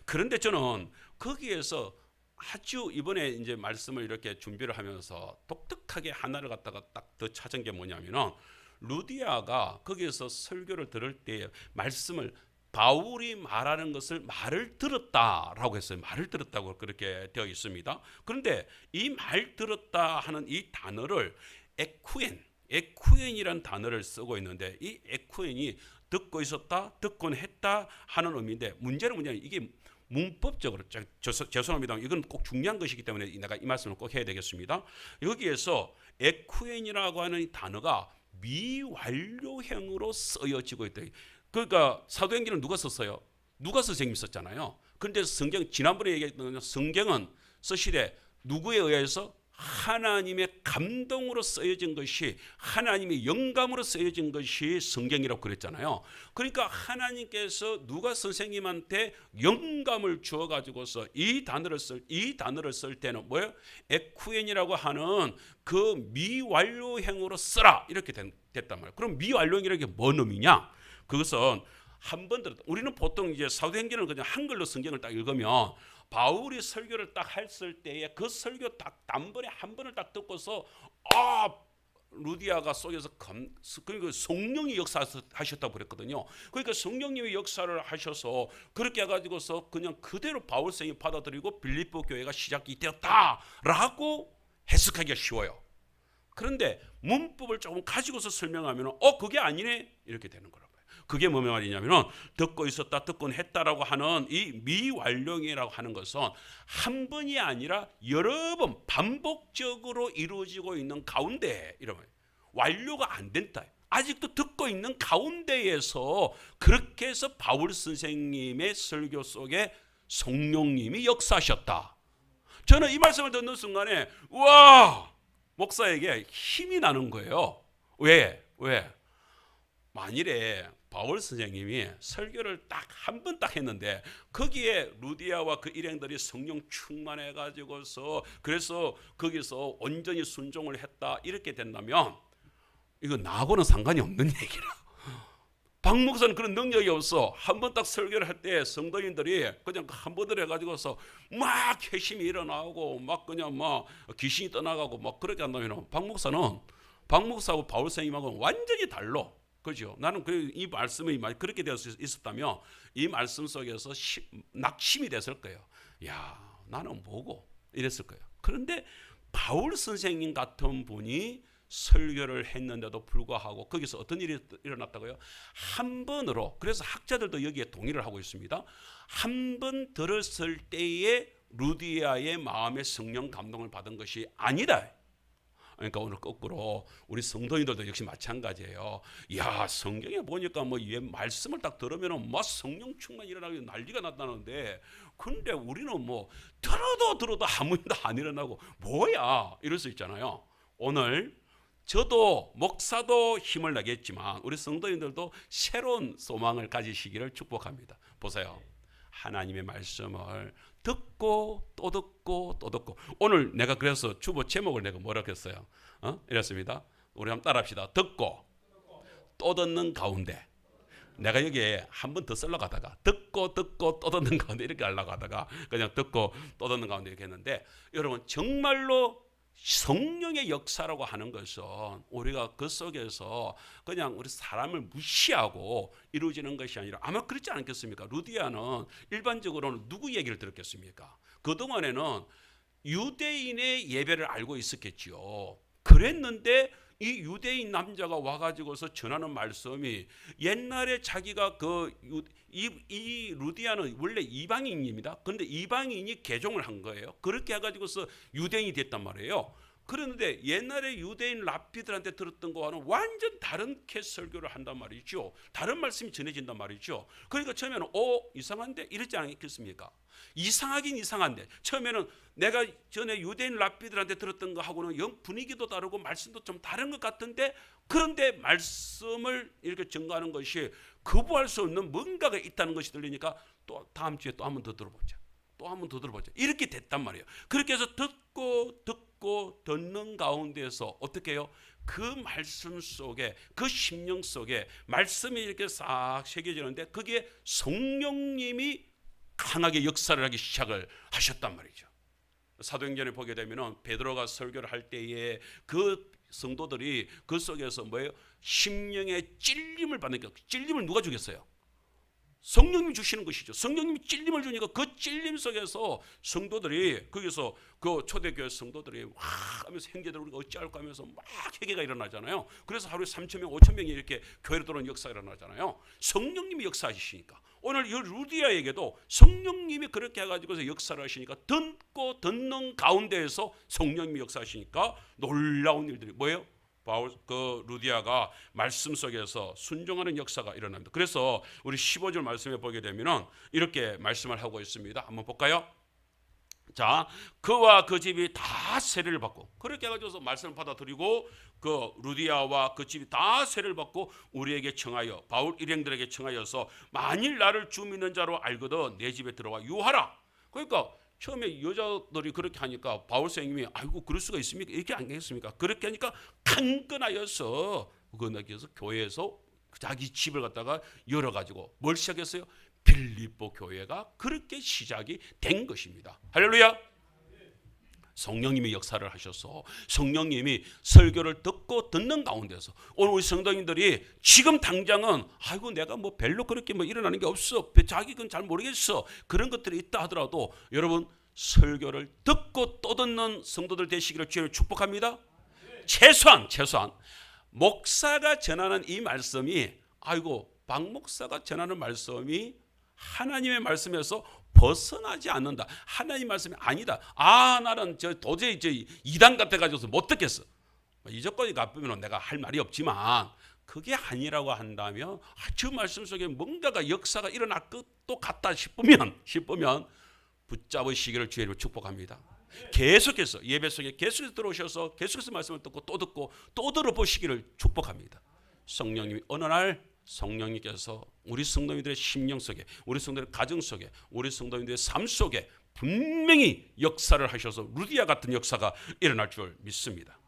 A: 그런데 저는 거기에서 아주 이번에 이제 말씀을 이렇게 준비를 하면서 독특하게 하나를 갖다가 딱 더 찾은 게 뭐냐면은 루디아가 거기에서 설교를 들을 때 말씀을 바울이 말하는 것을 말을 들었다라고 했어요. 말을 들었다고 그렇게 되어 있습니다. 그런데 이 말 들었다 하는 이 단어를 에쿠엔이라는 단어를 쓰고 있는데 이 에쿠엔이 듣고 있었다, 듣곤 했다 하는 의미인데 문제는 뭐냐면 이게 문법적으로 죄송합니다. 이건 꼭 중요한 것이기 때문에 내가 이 말씀을 꼭 해야 되겠습니다. 여기에서 에쿠엔이라고 하는 이 단어가 미완료형으로 쓰여지고 있다. 그러니까 사도행전을 누가 썼어요? 누가 선생님이 썼잖아요. 그런데 성경 지난번에 얘기했던 성경은 쓰시되 누구에 의해서 하나님의 감동으로 쓰여진 것이 하나님의 영감으로 쓰여진 것이 성경이라고 그랬잖아요. 그러니까 하나님께서 누가 선생님한테 영감을 주어 가지고서 이 단어를 쓸 때는 뭐예요? 에쿠엔이라고 하는 그 미완료형으로 쓰라 이렇게 됐단 말이에요. 그럼 미완료형이라는 게 뭔 의미냐? 그것은 한 번 들었다. 우리는 보통 이제 사도행전을 그냥 한글로 성경을 딱 읽으면 바울이 설교를 딱 했을 때에 그 설교 딱 단번에 한 번을 딱 듣고서 루디아가 속에서 그러니까 성령이 역사하셨다고 그랬거든요. 그러니까 성령님이 역사를 하셔서 그렇게 해가지고서 그냥 그대로 바울생이 받아들이고 빌립보 교회가 시작이 되었다라고 해석하기가 쉬워요. 그런데 문법을 조금 가지고서 설명하면 그게 아니네 이렇게 되는 거라고요. 그게 뭐 말이냐면 듣고 있었다 듣곤 했다라고 하는 이 미완료형이라고 하는 것은 한 번이 아니라 여러 번 반복적으로 이루어지고 있는 가운데 이러면 완료가 안 된다. 아직도 듣고 있는 가운데에서 그렇게 해서 바울 선생님의 설교 속에 성령님이 역사하셨다. 저는 이 말씀을 듣는 순간에 와 목사에게 힘이 나는 거예요. 왜? 만일에 바울 선생님이 설교를 딱 한 번 딱 했는데 거기에 루디아와 그 일행들이 성령 충만해 가지고서 그래서 거기서 온전히 순종을 했다 이렇게 된다면 이거 나하고는 상관이 없는 얘기라. 박 목사는 그런 능력이 없어. 한 번 딱 설교를 할 때 성도인들이 그냥 한 번을 해가지고서 막 회심이 일어나고 막 그냥 막 귀신이 떠나가고 막 그렇게 한다면 박 목사하고 바울 선생님하고는 완전히 달라. 그죠? 나는 이 말씀이 그렇게 되어 있었다면 이 말씀 속에서 낙심이 됐을 거예요. 야, 나는 뭐고? 이랬을 거예요. 그런데 바울 선생님 같은 분이 설교를 했는데도 불구하고 거기서 어떤 일이 일어났다고요? 한 번으로, 그래서 학자들도 여기에 동의를 하고 있습니다. 한 번 들었을 때에 루디아의 마음에 성령 감동을 받은 것이 아니다. 그러니까 오늘 거꾸로 우리 성도인들도 역시 마찬가지예요. 야, 성경에 보니까 말씀을 딱 들으면 막 성령 충만 일어나고 난리가 났다는데, 근데 우리는 들어도 아무 일도 안 일어나고 뭐야 이럴 수 있잖아요. 오늘 저도 목사도 힘을 내겠지만 우리 성도인들도 새로운 소망을 가지시기를 축복합니다. 보세요. 하나님의 말씀을 듣고 또 듣고 또 듣고. 오늘 내가 그래서 주보 제목을 내가 뭐라고 했어요? 이랬습니다. 우리 한번 따라합시다. 듣고 또 듣는 가운데. 내가 여기에 한 번 더 쓰려고 하다가 듣고 또 듣는 가운데 이렇게 하려고 하다가 그냥 듣고 또 듣는 가운데 이렇게 했는데, 여러분 정말로 성령의 역사라고 하는 것은 우리가 그 속에서 그냥 우리 사람을 무시하고 이루어지는 것이 아니라 아마 그렇지 않겠습니까? 루디아는 일반적으로는 누구 얘기를 들었겠습니까? 그동안에는 유대인의 예배를 알고 있었겠지요. 그랬는데 이 유대인 남자가 와가지고서 전하는 말씀이 옛날에 자기가 이 루디아는 원래 이방인입니다. 그런데 이방인이 개종을 한 거예요. 그렇게 해가지고서 유대인이 됐단 말이에요. 그런데 옛날에 유대인 랍비들한테 들었던 거와는 완전 다른 설교를 한단 말이죠. 다른 말씀이 전해진단 말이죠. 그러니까 처음에는 이상한데 이러지 않겠습니까? 이상하긴 이상한데 처음에는 내가 전에 유대인 랍비들한테 들었던 거하고는 분위기도 다르고 말씀도 좀 다른 것 같은데, 그런데 말씀을 이렇게 전가하는 것이 거부할 수 없는 뭔가가 있다는 것이 들리니까 또 다음 주에 또 한 번 더 들어보자. 또 한 번 더 들어보자. 이렇게 됐단 말이에요. 그렇게 해서 듣고 듣는 가운데서 어떻게 해요? 그 말씀 속에, 그 심령 속에 말씀이 이렇게 싹 새겨지는데 거기에 성령님이 강하게 역사를 하기 시작을 하셨단 말이죠. 사도행전에 보게 되면은 베드로가 설교를 할 때에 그 성도들이 그 속에서 뭐예요? 심령의 찔림을 받는 게, 찔림을 누가 주겠어요? 성령님이 주시는 것이죠. 성령님이 찔림을 주니까 그 찔림 속에서 성도들이, 거기서 그 초대교회 성도들이 와 하면서 형제들 우리가 어찌할까 하면서 막 회개가 일어나잖아요. 그래서 하루에 3,000명 5,000명이 이렇게 교회로 들어오는 역사가 일어나잖아요. 성령님이 역사하시니까 오늘 이 루디아에게도 성령님이 그렇게 해가지고서 역사를 하시니까 듣고 듣는 가운데에서 성령님이 역사하시니까 놀라운 일들이 뭐예요? 루디아가 말씀 속에서 순종하는 역사가 일어납니다. 그래서 우리 15절 말씀에 보게 되면은 이렇게 말씀을 하고 있습니다. 한번 볼까요? 자, 그와 그 집이 다 세례를 받고, 그렇게 해가지고 말씀을 받아들이고 그 루디아와 그 집이 다 세례를 받고 우리에게 청하여, 바울 일행들에게 청하여서 만일 나를 주 믿는 자로 알거든 내 집에 들어와 유하라. 그러니까 처음에 여자들이 그렇게 하니까 바울 선생님이 아이고 그럴 수가 있습니까? 이렇게 안 하겠습니까? 그렇게 하니까 강건하여서 그래서 교회에서 자기 집을 갖다가 열어가지고 뭘 시작했어요? 빌립보 교회가 그렇게 시작이 된 것입니다. 할렐루야. 성령님이 역사를 하셔서 성령님이 설교를 듣는 가운데서 오늘 우리 성도님들이 지금 당장은 아이고 내가 뭐 별로 그렇게 뭐 일어나는 게 없어, 자기 건 잘 모르겠어, 그런 것들이 있다 하더라도 여러분 설교를 듣고 또 듣는 성도들 되시기를 주님을 축복합니다. 최소한 목사가 전하는 이 말씀이, 아이고 박 목사가 전하는 말씀이 하나님의 말씀에서 벗어나지 않는다. 하나님 말씀이 아니다. 나는 도저히 이단 같아가지고 못 듣겠어. 이 조건이 갖으면 내가 할 말이 없지만 그게 아니라고 한다면 저 말씀 속에 뭔가가 역사가 일어날 것도 같다 싶으면 붙잡으시기를 주의로 축복합니다. 계속해서 예배 속에 계속해서 들어오셔서 계속해서 말씀을 듣고 또 들어보시기를 축복합니다. 성령님이 어느 날 성령님께서 우리 성도님들의 심령 속에, 우리 성도님들의 가정 속에, 우리 성도님들의 삶 속에 분명히 역사를 하셔서 루디아 같은 역사가 일어날 줄 믿습니다.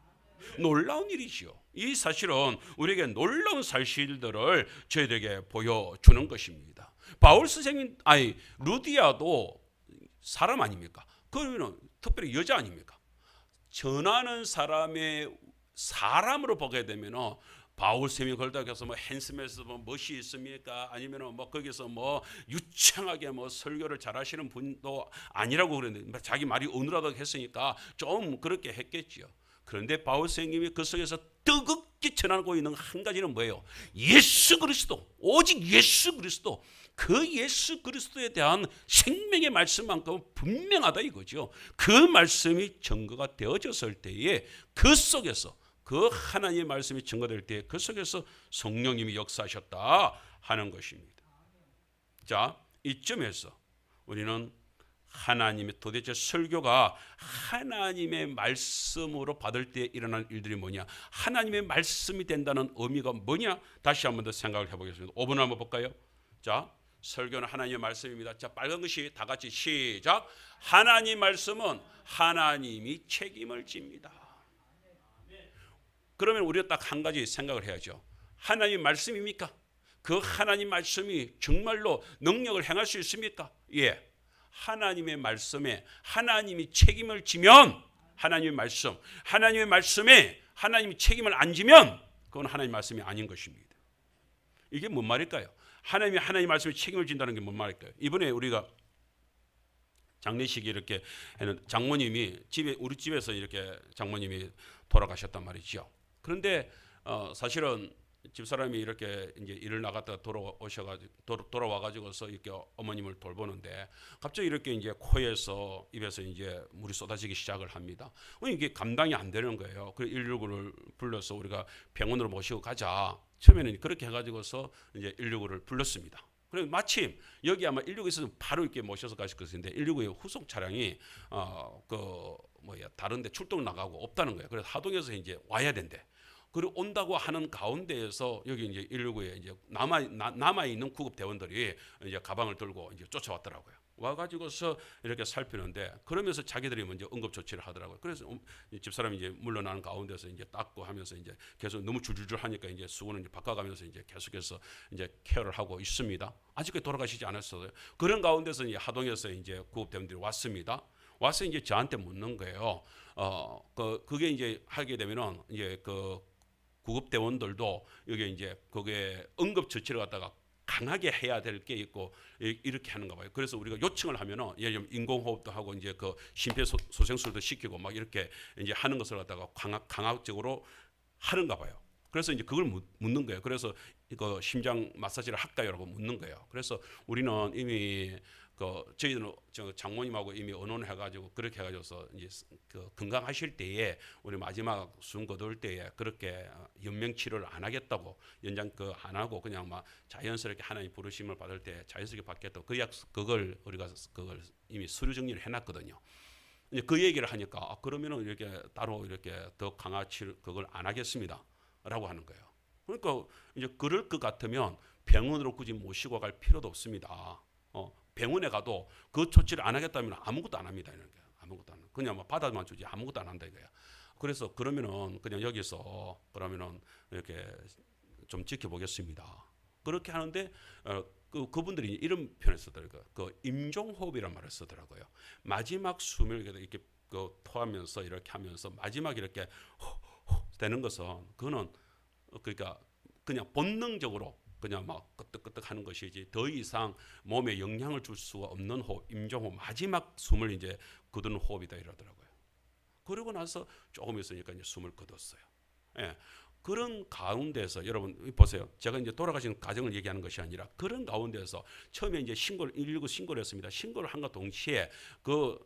A: 놀라운 일이지요. 이 사실은 우리에게 놀라운 사실들을 저희들에게 보여주는 것입니다. 바울 선생님, 루디아도 사람 아닙니까? 그러면 특별히 여자 아닙니까? 전하는 사람으로 보게 되면 바울 쌤이 걸다 해서 뭐 핸섬에서 뭐 멋이 있습니까? 아니면 뭐 거기서 뭐 유창하게 뭐 설교를 잘하시는 분도 아니라고 그랬는데 자기 말이 어느라고 했으니까 좀 그렇게 했겠지요. 그런데 바울 선생님이 그 속에서 뜨겁게 전하고 있는 한 가지는 뭐예요? 예수 그리스도, 오직 예수 그리스도, 그 예수 그리스도에 대한 생명의 말씀만큼은 분명하다 이거죠. 그 말씀이 증거가 되어졌을 때에 그 속에서, 그 하나님의 말씀이 증거될 때 그 속에서 성령님이 역사하셨다 하는 것입니다. 자, 이점에서 우리는 하나님의 도대체 설교가 하나님의 말씀으로 받을 때 일어난 일들이 뭐냐, 하나님의 말씀이 된다는 의미가 뭐냐, 다시 한 번 더 생각을 해보겠습니다. 5분 한번 볼까요? 자, 설교는 하나님의 말씀입니다. 자, 빨간 것이 다 같이 시작. 하나님 말씀은 하나님이 책임을 집니다. 그러면 우리가 딱 한 가지 생각을 해야죠. 하나님의 말씀입니까? 그 하나님 말씀이 정말로 능력을 행할 수 있습니까? 예. 하나님의 말씀에 하나님이 책임을 지면 하나님의 말씀. 하나님의 말씀에 하나님이 책임을 안 지면 그건 하나님의 말씀이 아닌 것입니다. 이게 뭔 말일까요? 하나님의 말씀에 책임을 진다는 게 뭔 말일까요? 이번에 우리가 장례식이 이렇게 하는 장모님이 우리 집에서 이렇게 장모님이 돌아가셨단 말이죠. 그런데 사실은 집사람이 이렇게 이제 일을 나갔다가 돌아와가지고서 이렇게 어머님을 돌보는데 갑자기 이렇게 이제 코에서 입에서 이제 물이 쏟아지기 시작을 합니다. 이게 감당이 안 되는 거예요. 그래서 119를 불러서 우리가 병원으로 모시고 가자. 처음에는 그렇게 해가지고서 이제 119를 불렀습니다. 그리고 마침 여기 아마 119에서 바로 이렇게 모셔서 가실 것인데 119의 후속 차량이 다른데 출동 나가고 없다는 거예요. 그래서 하동에서 이제 와야 된대. 그리고 온다고 하는 가운데에서 여기 이제 119에 이제 남아 있는 구급 대원들이 이제 가방을 들고 이제 쫓아왔더라고요. 와가지고서 이렇게 살피는데 그러면서 자기들이 먼저 응급 조치를 하더라고요. 그래서 집사람이 이제 물러나는 가운데서 이제 닦고 하면서 이제 계속 너무 줄줄줄 하니까 이제 수건을 이제 바꿔가면서 이제 계속해서 이제 케어를 하고 있습니다. 아직까지 돌아가시지 않았어요. 그런 가운데서 이제 하동에서 이제 구급 대원들이 왔습니다. 와서 이제 저한테 묻는 거예요. 그게 이제 하게 되면은 이제 구급 대원들도 여기 이제 그게 응급 조치를 갖다가 강하게 해야 될 게 있고 이렇게 하는가 봐요. 그래서 우리가 요청을 하면은 예를 들면 인공호흡도 하고 이제 심폐소생술도 시키고 막 이렇게 이제 하는 것을 갖다가 강압적으로 하는가 봐요. 그래서 이제 그걸 묻는 거예요. 그래서 이거 심장 마사지를 할까요라고 묻는 거예요. 그래서 우리는 이미 저희들은 장모님하고 이미 의논을 해가지고 그렇게 해가지고서 이제 건강하실 때에 우리 마지막 숨 거둘 때에 그렇게 연명 치료를 안 하겠다고 연장 안 하고 그냥 막 자연스럽게 하나님 부르심을 받을 때 자연스럽게 받겠다고 그걸 우리가 이미 서류 정리를 해놨거든요. 이제 그 얘기를 하니까 그러면은 이렇게 따로 이렇게 더 강화 치료 그걸 안 하겠습니다라고 하는 거예요. 그러니까 이제 그럴 것 같으면 병원으로 굳이 모시고 갈 필요도 없습니다. 병원에 가도 그 조치를 안 하겠다면 아무것도 안 합니다. 이런 게 아무것도 안 하고 그냥 뭐 받아만 주지 아무것도 안 한다 이거야. 그래서 그러면은 그냥 여기서 그러면은 이렇게 좀 지켜보겠습니다. 그렇게 하는데 그분들이 이런 표현을 쓰더라고요. 임종호흡이란 말을 쓰더라고요. 마지막 숨을 이렇게 토하면서 이렇게 하면서 마지막 이렇게 되는 것은 그거는 그러니까 그냥 본능적으로 그냥 막 끄떡끄떡 하는 것이지 더 이상 몸에 영향을 줄 수가 없는 호흡, 임종호흡, 마지막 숨을 이제 거두는 호흡이다 이러더라고요. 그러고 나서 조금 있으니까 이제 숨을 거뒀어요. 예. 그런 가운데서 여러분 보세요. 제가 이제 돌아가신 가정을 얘기하는 것이 아니라 그런 가운데서 처음에 이제 119 신고를 했습니다. 신고를 한과 동시에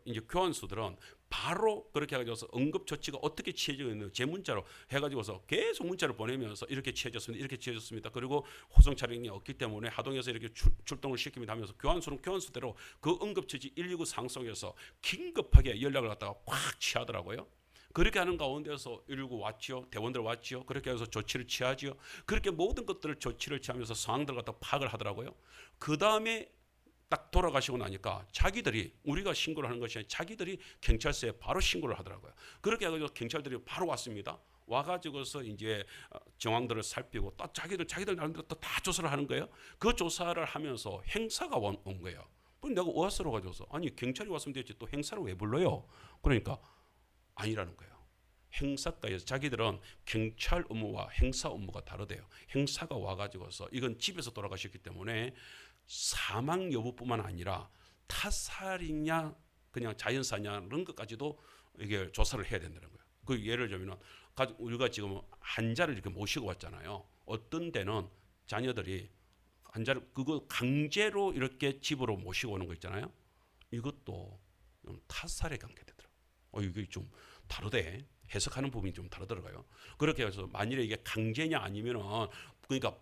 A: 이제 교환수들은 바로 그렇게 해가지고서 응급조치가 어떻게 취해지고 있는 제 문자로 해가지고서 계속 문자를 보내면서 이렇게 취해졌습니다. 이렇게 취해졌습니다. 그리고 호송 차량이 없기 때문에 하동에서 이렇게 출동을 시킵니다 하면서 교환수는 교환수대로 그 응급처치 119 상속에서 긴급하게 연락을 갖다가 확 취하더라고요. 그렇게 하는 가운데서 119 왔지요. 대원들 왔지요. 그렇게 해서 조치를 취하지요. 그렇게 모든 것들을 조치를 취하면서 상황들 갖다 파악을 하더라고요. 그 다음에 딱 돌아가시고 나니까 자기들이 우리가 신고를 하는 것이 아니라 자기들이 경찰서에 바로 신고를 하더라고요. 그렇게 해가지고 경찰들이 바로 왔습니다. 와가지고서 이제 정황들을 살피고 또 자기들 나름대로 또 다 조사를 하는 거예요. 그 조사를 하면서 행사가 온 거예요. 내가 우아스러워 가지고서 아니 경찰이 왔으면 되지 또 행사를 왜 불러요? 그러니까 아니라는 거예요. 행사과에서 자기들은 경찰 업무와 행사 업무가 다르대요. 행사가 와가지고서 이건 집에서 돌아가셨기 때문에 사망 여부뿐만 아니라 타살이냐 그냥 자연사냐는 것까지도 이게 조사를 해야 된다는 거예요. 그 예를 들면 우리가 지금 환자를 이렇게 모시고 왔잖아요. 어떤 데는 자녀들이 환자를 그거 강제로 이렇게 집으로 모시고 오는 거 있잖아요. 이것도 타살에 관계되더라고요. 이게 좀 다르대. 해석하는 부분이 좀 다르더라고요. 그렇게 해서 만일에 이게 강제냐 아니면은 그러니까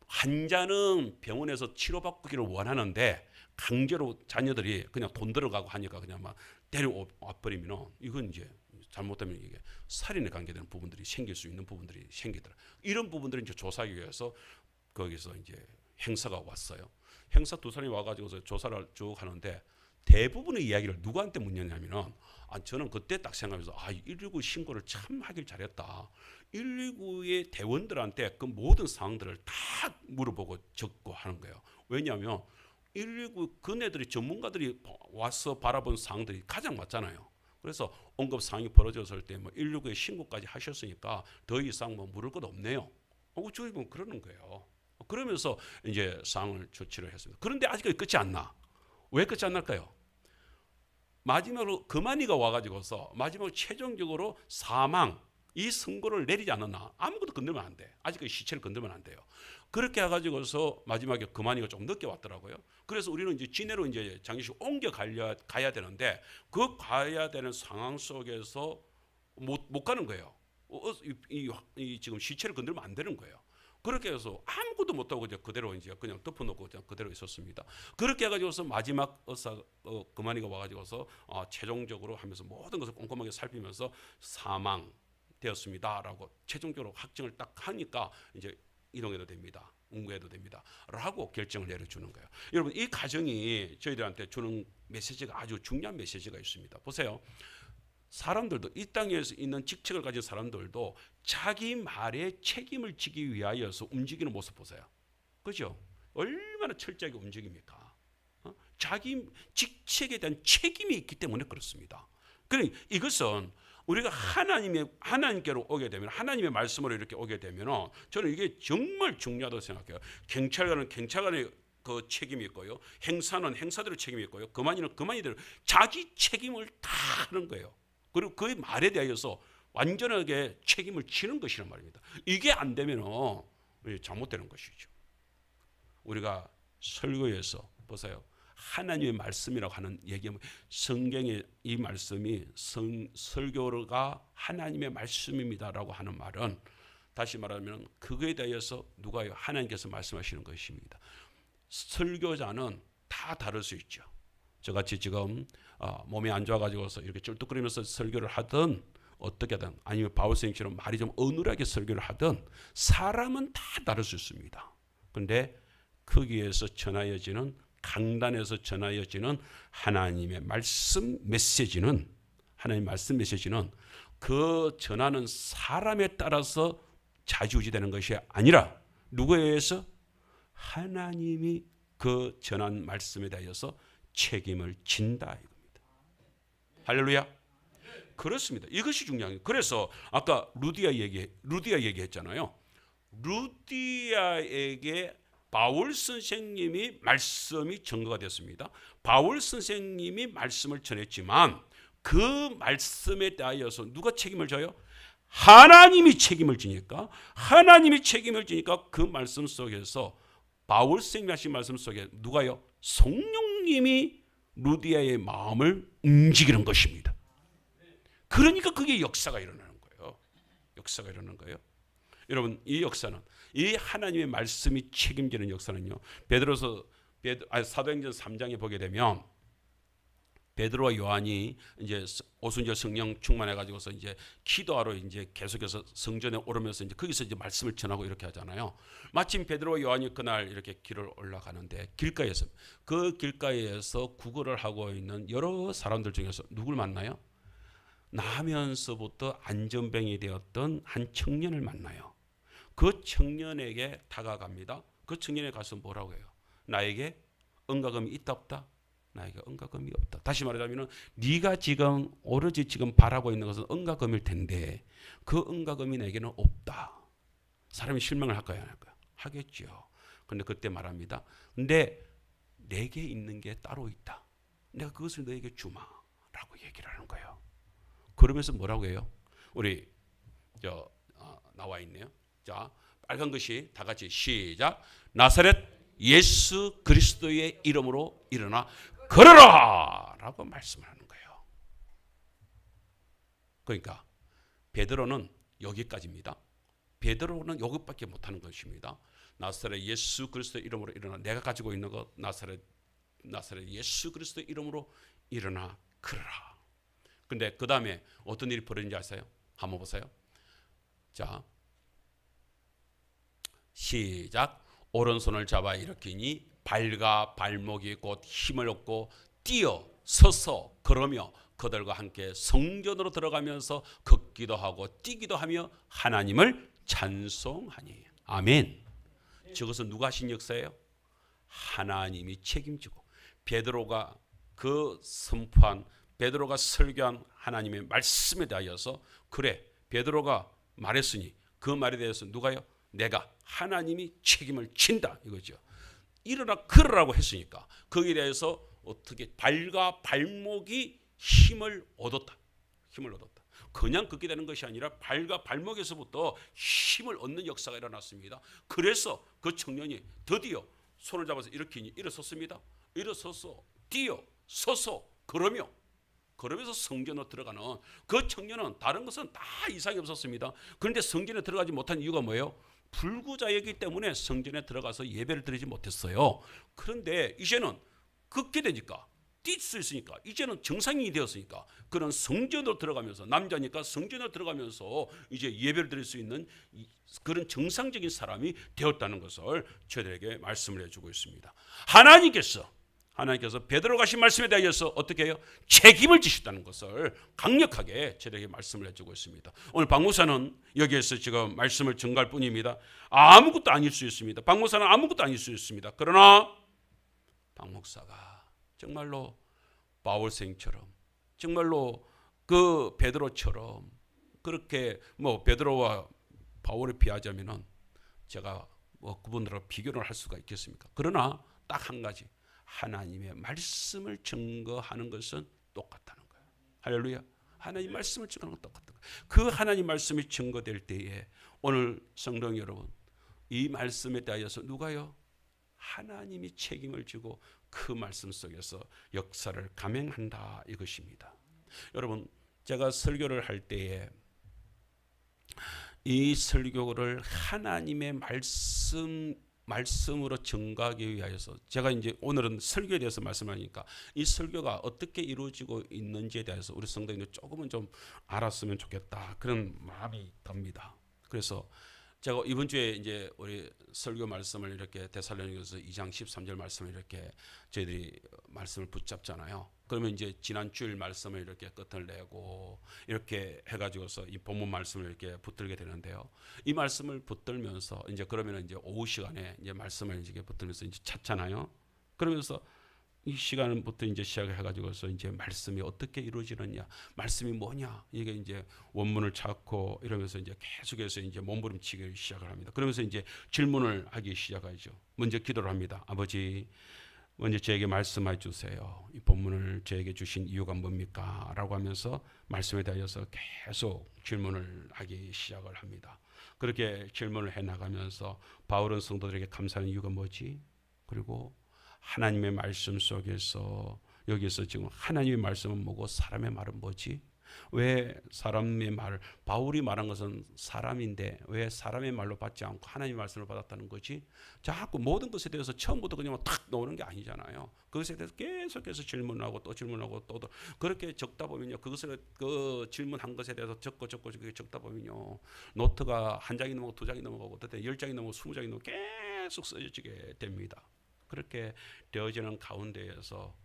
A: 환자는 병원에서 치료받기를 원하는데 강제로 자녀들이 그냥 돈 들어가고 하니까 그냥 막 데려와 버리면은 이건 이제 잘못하면 이게 살인에 관계되는 부분들이 생길 수 있는 부분들이 생기더라. 이런 부분들을 이제 조사하기 위해서 거기서 이제 행사가 왔어요. 행사 두 사람이 와가지고서 조사를 쭉 하는데 대부분의 이야기를 누구한테 묻냐면은 저는 그때 딱 생각하면서 119 신고를 참 하길 잘했다. 119의 대원들한테 그 모든 사항들을 다 물어보고 적고 하는 거예요. 왜냐하면 119 그네들이 전문가들이 와서 바라본 사항들이 가장 맞잖아요. 그래서 응급 상황이 벌어졌을 때 뭐 119에 신고까지 하셨으니까 더 이상 뭐 물을 것 없네요. 저희 뭐 그러는 거예요. 그러면서 이제 상황을 조치를 했습니다. 그런데 아직까지 끝이 안 나. 왜 끝이 안 날까요? 마지막으로 금환이가 와가지고서 마지막으로 최종적으로 사망 이 선고를 내리지 않았나. 아무것도 건들면 안 돼. 아직까지 시체를 건들면 안 돼요. 그렇게 해가지고서 마지막에 금환이가 좀 늦게 왔더라고요. 그래서 우리는 이제 진해로 이제 장례식 옮겨 가야 되는데 그 가야 되는 상황 속에서 못 가는 거예요. 지금 시체를 건들면 안 되는 거예요. 그렇게 해서 아무것도 못하고 이제 그대로 이제 그냥 덮어놓고 그냥 그대로 있었습니다. 그렇게 해가지고서 마지막 의사 금환이가 와가지고서 최종적으로 하면서 모든 것을 꼼꼼하게 살피면서 사망되었습니다라고 최종적으로 확정을 딱 하니까 이제 이동해도 됩니다. 운구해도 됩니다. 라고 결정을 내려주는 거예요. 여러분 이 과정이 저희들한테 주는 메시지가 아주 중요한 메시지가 있습니다. 보세요. 사람들도 이 땅에서 있는 직책을 가진 사람들도 자기 말에 책임을 지기 위하여서 움직이는 모습 보세요. 그죠? 얼마나 철저하게 움직입니까? 자기 직책에 대한 책임이 있기 때문에 그렇습니다. 그러니 이것은 우리가 하나님께로 오게 되면 하나님의 말씀으로 이렇게 오게 되면 저는 이게 정말 중요하다고 생각해요. 경찰관은 경찰관의 그 책임이 있고요. 행사는 행사대로 책임이 있고요. 금환이는 금환이대로 자기 책임을 다 하는 거예요. 그리고 그 말에 대해서 완전하게 책임을 지는 것이란 말입니다. 이게 안 되면 잘못되는 것이죠. 우리가 설교에서 보세요. 하나님의 말씀이라고 하는 얘기하면 성경의 이 말씀이 설교가 하나님의 말씀입니다라고 하는 말은 다시 말하면 그거에 대해서 누가요? 하나님께서 말씀하시는 것입니다. 설교자는 다 다를 수 있죠. 저같이 지금 몸이 안 좋아가지고서 이렇게 쩔뚝거리면서 설교를 하든 어떻게든 아니면 바울 선생님처럼 말이 좀 어눌하게 설교를 하든 사람은 다 다를 수 있습니다. 그런데 거기에서 전하여지는 강단에서 전하여지는 하나님의 말씀 메시지는 그 전하는 사람에 따라서 좌지우지되는 것이 아니라 누구에 의해서 하나님이 그 전한 말씀에 대해서 책임을 진다 이겁니다. 할렐루야. 그렇습니다. 이것이 중요한 거예요. 그래서 아까 루디아 얘기했잖아요. 루디아에게 바울 선생님이 말씀이 증거가 됐습니다. 바울 선생님이 말씀을 전했지만 그 말씀에 대하여서 누가 책임을 져요? 하나님이 책임을 지니까 그 말씀 속에서 바울 선생님이 하신 말씀 속에 누가요? 성령님이 루디아의 마음을 움직이는 것입니다. 그러니까 그게 역사가 일어나는 거예요. 여러분 이 역사는 이 하나님의 말씀이 책임지는 역사는요. 사도행전 3장에 보게 되면 베드로와 요한이 이제 오순절 성령 충만해 가지고서 이제 기도하러 이제 계속해서 성전에 오르면서 이제 거기서 이제 말씀을 전하고 이렇게 하잖아요. 마침 베드로와 요한이 그날 이렇게 길을 올라가는데 그 길가에서 구걸을 하고 있는 여러 사람들 중에서 누굴 만나요? 나면서부터 안전병이 되었던 한 청년을 만나요. 그 청년에게 다가갑니다. 그 청년에 가서 뭐라고 해요? 나에게 응가금이 있다 없다? 나에게 응가금이 없다. 다시 말하자면 네가 지금 오로지 지금 바라고 있는 것은 응가금일 텐데 그 응가금이 내게는 없다. 사람이 실망을 할까요? 안 할까요? 하겠죠. 그런데 그때 말합니다. 근데 내게 있는 게 따로 있다. 내가 그것을 너에게 주마라고 얘기를 하는 거예요. 그러면서 뭐라고 해요? 우리 나와 있네요. 자, 빨간 것이 다 같이 시작. 나사렛 예수 그리스도의 이름으로 일어나 걸어라! 라고 말씀을 하는 거예요. 그러니까 베드로는 여기까지입니다. 베드로는 여기밖에 못하는 것입니다. 나사렛 예수 그리스도의 이름으로 일어나 내가 가지고 있는 것 나사렛 예수 그리스도의 이름으로 일어나 걸어라. 근데 그 다음에 어떤 일이 벌어진지 아세요? 한번 보세요. 자, 시작. 오른손을 잡아 일으키니 발과 발목이 곧 힘을 얻고 뛰어 서서 걸으며 그들과 함께 성전으로 들어가면서 걷기도 하고 뛰기도 하며 하나님을 찬송하니. 아멘. 저것은 누가 하신 역사예요? 하나님이 책임지고 베드로가 그 선포한 베드로가 설교한 하나님의 말씀에 대하여서 그래 베드로가 말했으니 그 말에 대해서 누가요? 내가 하나님이 책임을 진다 이거죠. 일어나 걸으라고 했으니까 거기에 대해서 어떻게 발과 발목이 힘을 얻었다. 힘을 얻었다. 그냥 걷게 되는 것이 아니라 발과 발목에서부터 힘을 얻는 역사가 일어났습니다. 그래서 그 청년이 드디어 손을 잡아서 이렇게 일어섰습니다. 일어서서 뛰어 서서 그러면서 성전으로 들어가는 그 청년은 다른 것은 다 이상이 없었습니다. 그런데 성전에 들어가지 못한 이유가 뭐예요? 불구자였기 때문에 성전에 들어가서 예배를 드리지 못했어요. 그런데 이제는 걷게 되니까 뛸 수 있으니까 이제는 정상인이 되었으니까 그런 성전으로 들어가면서 남자니까 성전으로 들어가면서 이제 예배를 드릴 수 있는 그런 정상적인 사람이 되었다는 것을 저들에게 말씀을 해주고 있습니다. 하나님께서 베드로가 하신 말씀에 대해서 어떻게 해요? 책임을 지셨다는 것을 강력하게 저에게 말씀을 해주고 있습니다. 오늘 박 목사는 여기에서 지금 말씀을 전가할 뿐입니다. 아무것도 아닐 수 있습니다. 박 목사는 아무것도 아닐 수 있습니다. 그러나 박 목사가 정말로 바울생처럼 정말로 그 베드로처럼 그렇게 뭐 베드로와 바울에 비하자면은 제가 뭐 그분들하고 비교를 할 수가 있겠습니까? 그러나 딱 한 가지 하나님의 말씀을 증거하는 것은 똑같다는 거예요. 할렐루야. 하나님 말씀을 증거하는 건 똑같다는 거예요. 그 하나님 말씀이 증거될 때에 오늘 성도 여러분 이 말씀에 대하여서 누가요? 하나님이 책임을 지고 그 말씀 속에서 역사를 감행한다 이것입니다. 여러분 제가 설교를 할 때에 이 설교를 하나님의 말씀으로 증거하기 위하여서 제가 이제 오늘은 설교에 대해서 말씀하니까 이 설교가 어떻게 이루어지고 있는지에 대해서 우리 성도님들 조금은 좀 알았으면 좋겠다 그런 마음이 듭니다. 그래서 제가 이번 주에 이제 우리 설교 말씀을 이렇게 데살로니가서 2장 13절 말씀을 이렇게 저희들이 말씀을 붙잡잖아요. 그러면 이제 지난 주일 말씀을 이렇게 끝을 내고 이렇게 해가지고서 이 본문 말씀을 이렇게 붙들게 되는데요. 이 말씀을 붙들면서 이제 그러면 이제 오후 시간에 이제 말씀을 이제 붙들면서 이제 찾잖아요. 그러면서 이 시간부터 이제 시작을 해가지고서 이제 말씀이 어떻게 이루어지느냐, 말씀이 뭐냐, 이게 이제 원문을 찾고 이러면서 이제 계속해서 이제 몸부림치기를 시작을 합니다. 그러면서 이제 질문을 하기 시작하죠. 먼저 기도를 합니다. 아버지, 먼저 저에게 말씀해 주세요. 이 본문을 저에게 주신 이유가 뭡니까? 라고 하면서 말씀에 대해서 계속 질문을 하기 시작을 합니다. 그렇게 질문을 해나가면서 바울은 성도들에게 감사하는 이유가 뭐지? 그리고 하나님의 말씀 속에서 여기서 지금 하나님의 말씀은 뭐고 사람의 말은 뭐지? 왜 사람의 말을 바울이 말한 것은 사람인데 왜 사람의 말로 받지 않고 하나님의 말씀을 받았다는 거지? 자꾸 모든 것에 대해서 처음부터 그냥 탁 나오는 게 아니잖아요. 그것에 대해서 계속해서 질문하고 또 질문하고 또 그렇게 적다 보면요, 그것을 그 질문한 것에 대해서 적고 적다 보면요, 노트가 한 장이 넘어가고 두 장이 넘어가고 또 10장이 넘어가고 20장이 넘어가고 계속 써지게 됩니다. 그렇게 되어지는 가운데에서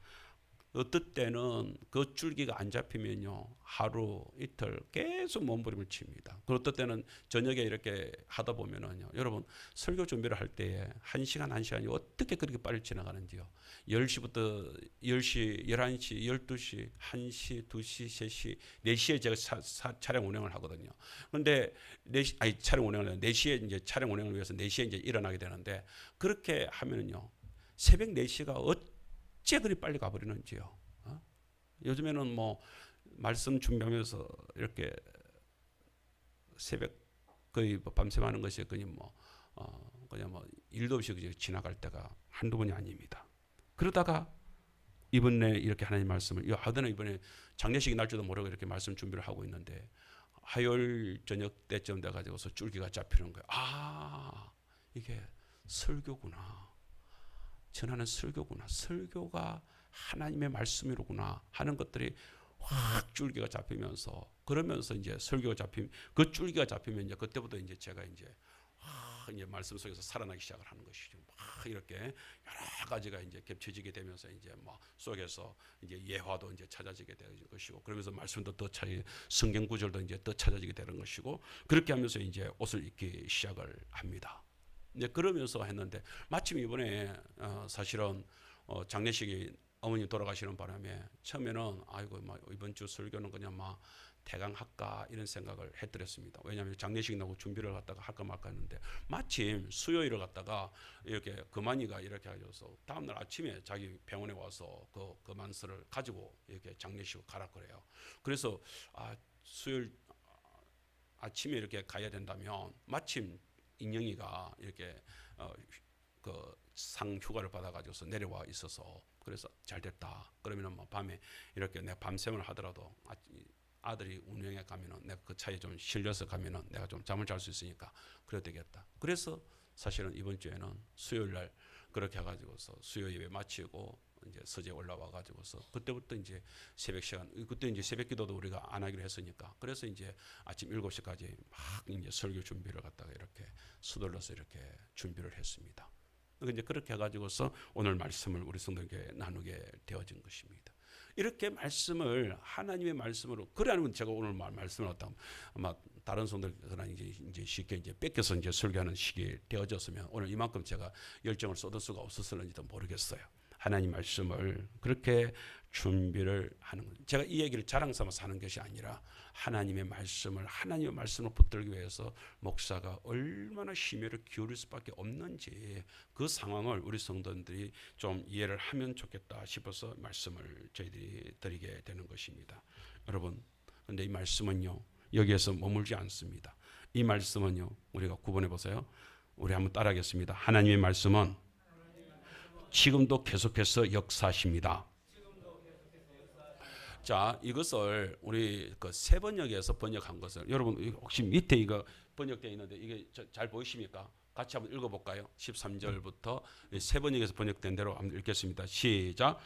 A: 어떨 때는 그 줄기가 안 잡히면요, 하루 이틀 계속 몸부림을 칩니다. 그리고 어떨 때는 저녁에 이렇게 하다 보면은요, 여러분 설교 준비를 할 때에 1시간이 어떻게 그렇게 빨리 지나가는지요. 10시부터 10시, 11시, 12시, 1시, 2시, 3시, 4시에 제가 차량 운행을 하거든요. 그런데 차량 운행을 해요. 4시에 이제 차량 운행을 위해서 4시에 이제 일어나게 되는데 그렇게 하면은요, 새벽 4시가 어째 그리 빨리 가버리는지요. 요즘에는 뭐 말씀 준비하면서 이렇게 새벽 거의 밤새 하는 것이 그냥 뭐 일도 없이 지나갈 때가 한두 번이 아닙니다. 그러다가 이번에 이렇게 하나님 말씀을 이번에 장례식이 날 줄도 모르고 이렇게 말씀 준비를 하고 있는데 화요일 저녁 때쯤 돼가지고서 줄기가 잡히는 거예요. 아, 이게 설교구나. 전하는 설교구나. 설교가 하나님의 말씀이로구나 하는 것들이 확 줄기가 잡히면서 그러면서 이제 설교가 그 줄기가 잡히면 이제 그때부터 이제 제가 이제 말씀 속에서 살아나기 시작을 하는 것이죠. 막 이렇게 여러 가지가 이제 겹쳐지게 되면서 이제 뭐 속에서 이제 예화도 이제 찾아지게 되는 것이고 그러면서 말씀도 더 성경 구절도 이제 더 찾아지게 되는 것이고 그렇게 하면서 이제 옷을 입기 시작을 합니다. 이제 그러면서 했는데 마침 이번에 사실은 장례식이 어머니 돌아가시는 바람에 처음에는 아이고 막 이번 주 설교는 그냥 막 대강 할까 이런 생각을 해드렸습니다. 왜냐하면 장례식 나고 준비를 갖다가 할까 말까 했는데 마침 수요일을 갖다가 이렇게 금환이가 이렇게 해줘서 다음날 아침에 자기 병원에 와서 그 금환서를 가지고 이렇게 장례식을 가라 그래요. 그래서 수요일 아침에 이렇게 가야 된다면 마침 인영이가 이렇게 그 상휴가를 받아가지고서 내려와 있어서 그래서 잘 됐다. 그러면은 뭐 밤에 이렇게 내가 밤샘을 하더라도 아들이 운영에 가면은 내가 그 차에 좀 실려서 가면은 내가 좀 잠을 잘 수 있으니까 그래도 되겠다. 그래서 사실은 이번 주에는 수요일 날 그렇게 해가지고서 수요 예배 마치고 이제 서재 올라와 가지고서 그때부터 이제 새벽 시간, 그때 이제 새벽 기도도 우리가 안 하기로 했으니까 그래서 이제 아침 7시까지 막 이제 설교 준비를 갖다가 이렇게 서둘러서 이렇게 준비를 했습니다. 이제 그렇게 해가지고서 오늘 말씀을 우리 성도에게 나누게 되어진 것입니다. 이렇게 말씀을 하나님의 말씀으로 그래 아니면 제가 오늘 말씀을 어떤 아마 다른 성도들은 이제 쉽게 이제 뺏겨서 이제 설교하는 시기에 되어졌으면 오늘 이만큼 제가 열정을 쏟을 수가 없었을는지도 모르겠어요. 하나님 말씀을 그렇게 준비를 하는 거예요. 제가 이 얘기를 자랑 삼아서 하는 것이 아니라 하나님의 말씀을 붙들기 위해서 목사가 얼마나 심혈을 기울일 수밖에 없는지 그 상황을 우리 성도들이 좀 이해를 하면 좋겠다 싶어서 말씀을 저희들이 드리게 되는 것입니다. 여러분, 그런데 이 말씀은요 여기에서 머물지 않습니다. 이 말씀은요 우리가 구분해 보세요. 우리 한번 따라하겠습니다. 하나님의 말씀은 지금도 계속해서 역사하십니다. 자, 이것을 우리 그 새 번역에서 번역한 것을 여러분 혹시 밑에 이거 번역되어 있는데 이게 잘 보이십니까? 같이 한번 읽어볼까요? 13절부터 새 번역에서 번역된 대로 한번 읽겠습니다. 시작.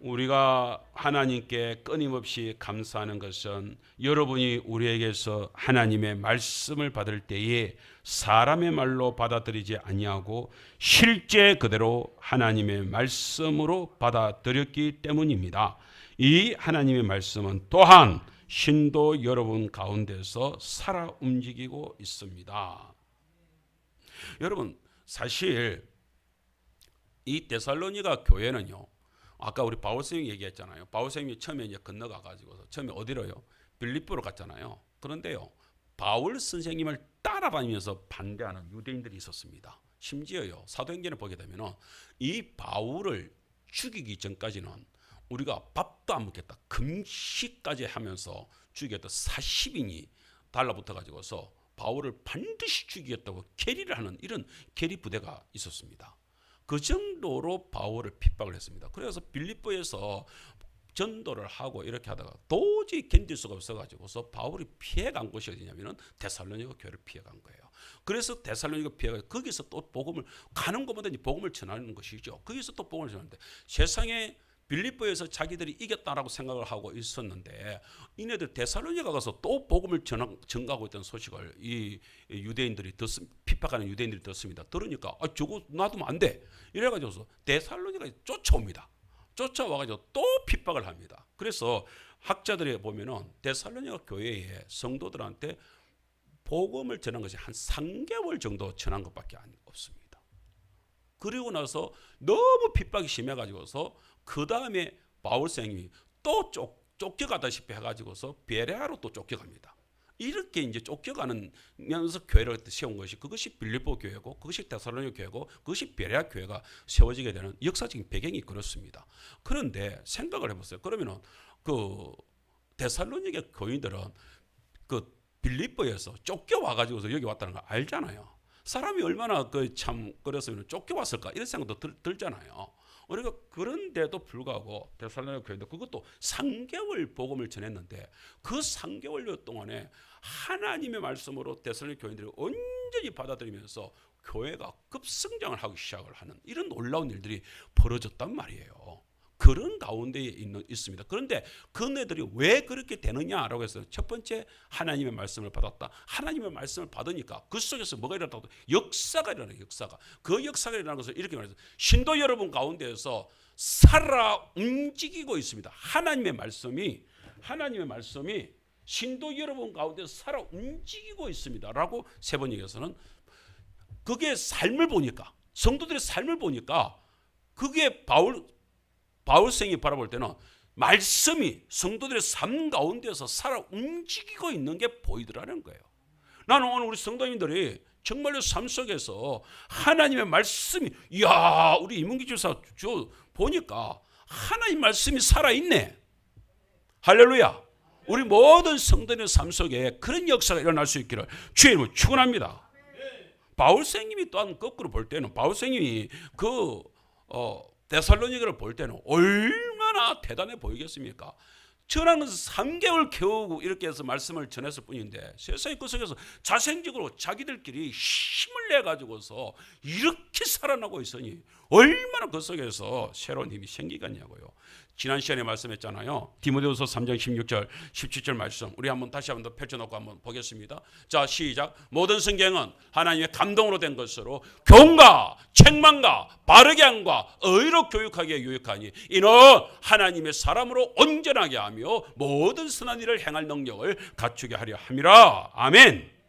A: 우리가 하나님께 끊임없이 감사하는 것은 여러분이 우리에게서 하나님의 말씀을 받을 때에 사람의 말로 받아들이지 아니하고 실제 그대로 하나님의 말씀으로 받아들였기 때문입니다. 이 하나님의 말씀은 또한 신도 여러분 가운데서 살아 움직이고 있습니다. 여러분 사실 이 데살로니가 교회는요 아까 우리 바울 선생님이 얘기했잖아요. 바울 선생님이 처음에 이제 건너가 가지고서 처음에 어디로요? 빌립보로 갔잖아요. 그런데요 바울 선생님을 따라다니면서 반대하는 유대인들이 있었습니다. 심지어요 사도행전을 보게 되면 이 바울을 죽이기 전까지는 우리가 밥도 안 먹겠다 금식까지 하면서 죽이겠다 40인이 달라붙어 가지고서 바울을 반드시 죽이겠다고 계리를 하는 이런 계리 부대가 있었습니다. 그 정도로 바울을 핍박을 했습니다. 그래서 빌립보에서 전도를 하고 이렇게 하다가 도저히 견딜 수가 없어가지고서 바울이 피해간 곳이 어디냐면은 데살로니가 교회를 피해간 거예요. 그래서 데살로니가 피해가 거기서 또 복음을 가는 곳마다 복음을 전하는 것이죠. 거기서 또 복음을 전하는데 세상에 빌립보에서 자기들이 이겼다라고 생각을 하고 있었는데 이네들 데살로니가 가서 또 복음을 전가하고 있다는 소식을 이 유대인들이 핍박하는 유대인들이 듣습니다. 들으니까 저거 놔두면 안 돼. 이래가지고 데살로니가 쫓아옵니다. 쫓아와가지고 또 핍박을 합니다. 그래서 학자들이 보면은 데살로니가 교회에 성도들한테 복음을 전한 것이 한 3개월 정도 전한 것밖에 없습니다. 그리고 나서 너무 핍박이 심해가지고서 그 다음에 바울 선생님이 또 쫓겨가다시피 해가지고서 베레아로 또 쫓겨갑니다. 이렇게 이제 쫓겨가면서 교회를 세운 것이 그것이 빌립보 교회고 그것이 데살로니가 교회고 그것이 베레아 교회가 세워지게 되는 역사적인 배경이 그렇습니다. 그런데 생각을 해보세요. 그러면은 그 데살로니가 교인들은 그 빌립보에서 쫓겨와가지고서 여기 왔다는 거 알잖아요. 사람이 얼마나 참 그랬으면 쫓겨왔을까 이런 생각도 들잖아요. 우리가 그런데도 불구하고 데살로니가 교회도 그것도 3개월 복음을 전했는데 그 3개월 동안에 하나님의 말씀으로 데살로니가 교인들이 온전히 받아들이면서 교회가 급성장을 하기 시작을 하는 이런 놀라운 일들이 벌어졌단 말이에요. 그런 가운데 있습니다. 그런데 그네들이 왜 그렇게 되느냐라고 해서 첫 번째 하나님의 말씀을 받았다. 하나님의 말씀을 받으니까 그 속에서 뭐가 일어났다고? 역사가 일어나요. 역사가. 그 역사가 일어나는 것을 이렇게 말해서 신도 여러분 가운데에서 살아 움직이고 있습니다. 하나님의 말씀이 신도 여러분 가운데서 살아 움직이고 있습니다. 라고 세 번역에서는 그게 삶을 보니까 성도들의 삶을 보니까 그게 바울 바울생이 바라볼 때는 말씀이 성도들의 삶 가운데서 살아 움직이고 있는 게 보이더라는 거예요. 나는 오늘 우리 성도님들이 정말로 삶 속에서 하나님의 말씀이, 이야, 우리 이문기 집사 보니까 하나님 말씀이 살아있네. 할렐루야. 우리 모든 성도의 삶 속에 그런 역사가 일어날 수 있기를 주의 이름으로 축원합니다. 바울생님이 또한 거꾸로 볼 때는, 바울생님이 데살로니가를 볼 때는 얼마나 대단해 보이겠습니까? 전하는 3개월 겨우 이렇게 해서 말씀을 전했을 뿐인데 세상의 그 속에서 자생적으로 자기들끼리 힘을 내가지고서 이렇게 살아나고 있으니 얼마나 그 속에서 새로운 힘이 생기겠냐고요. 지난 시간에 말씀했잖아요. 디모데후서 3장 16절 17절 말씀 우리 다시 한번 더 펼쳐놓고 한번 보겠습니다. 자, 시작. 모든 성경은 하나님의 감동으로 된 것으로 교훈과 책망과 바르게 함과 의로 교육하기에 유익하니 이는 하나님의 사람으로 온전하게 하며 모든 선한 일을 행할 능력을 갖추게 하려 함이라. 아멘.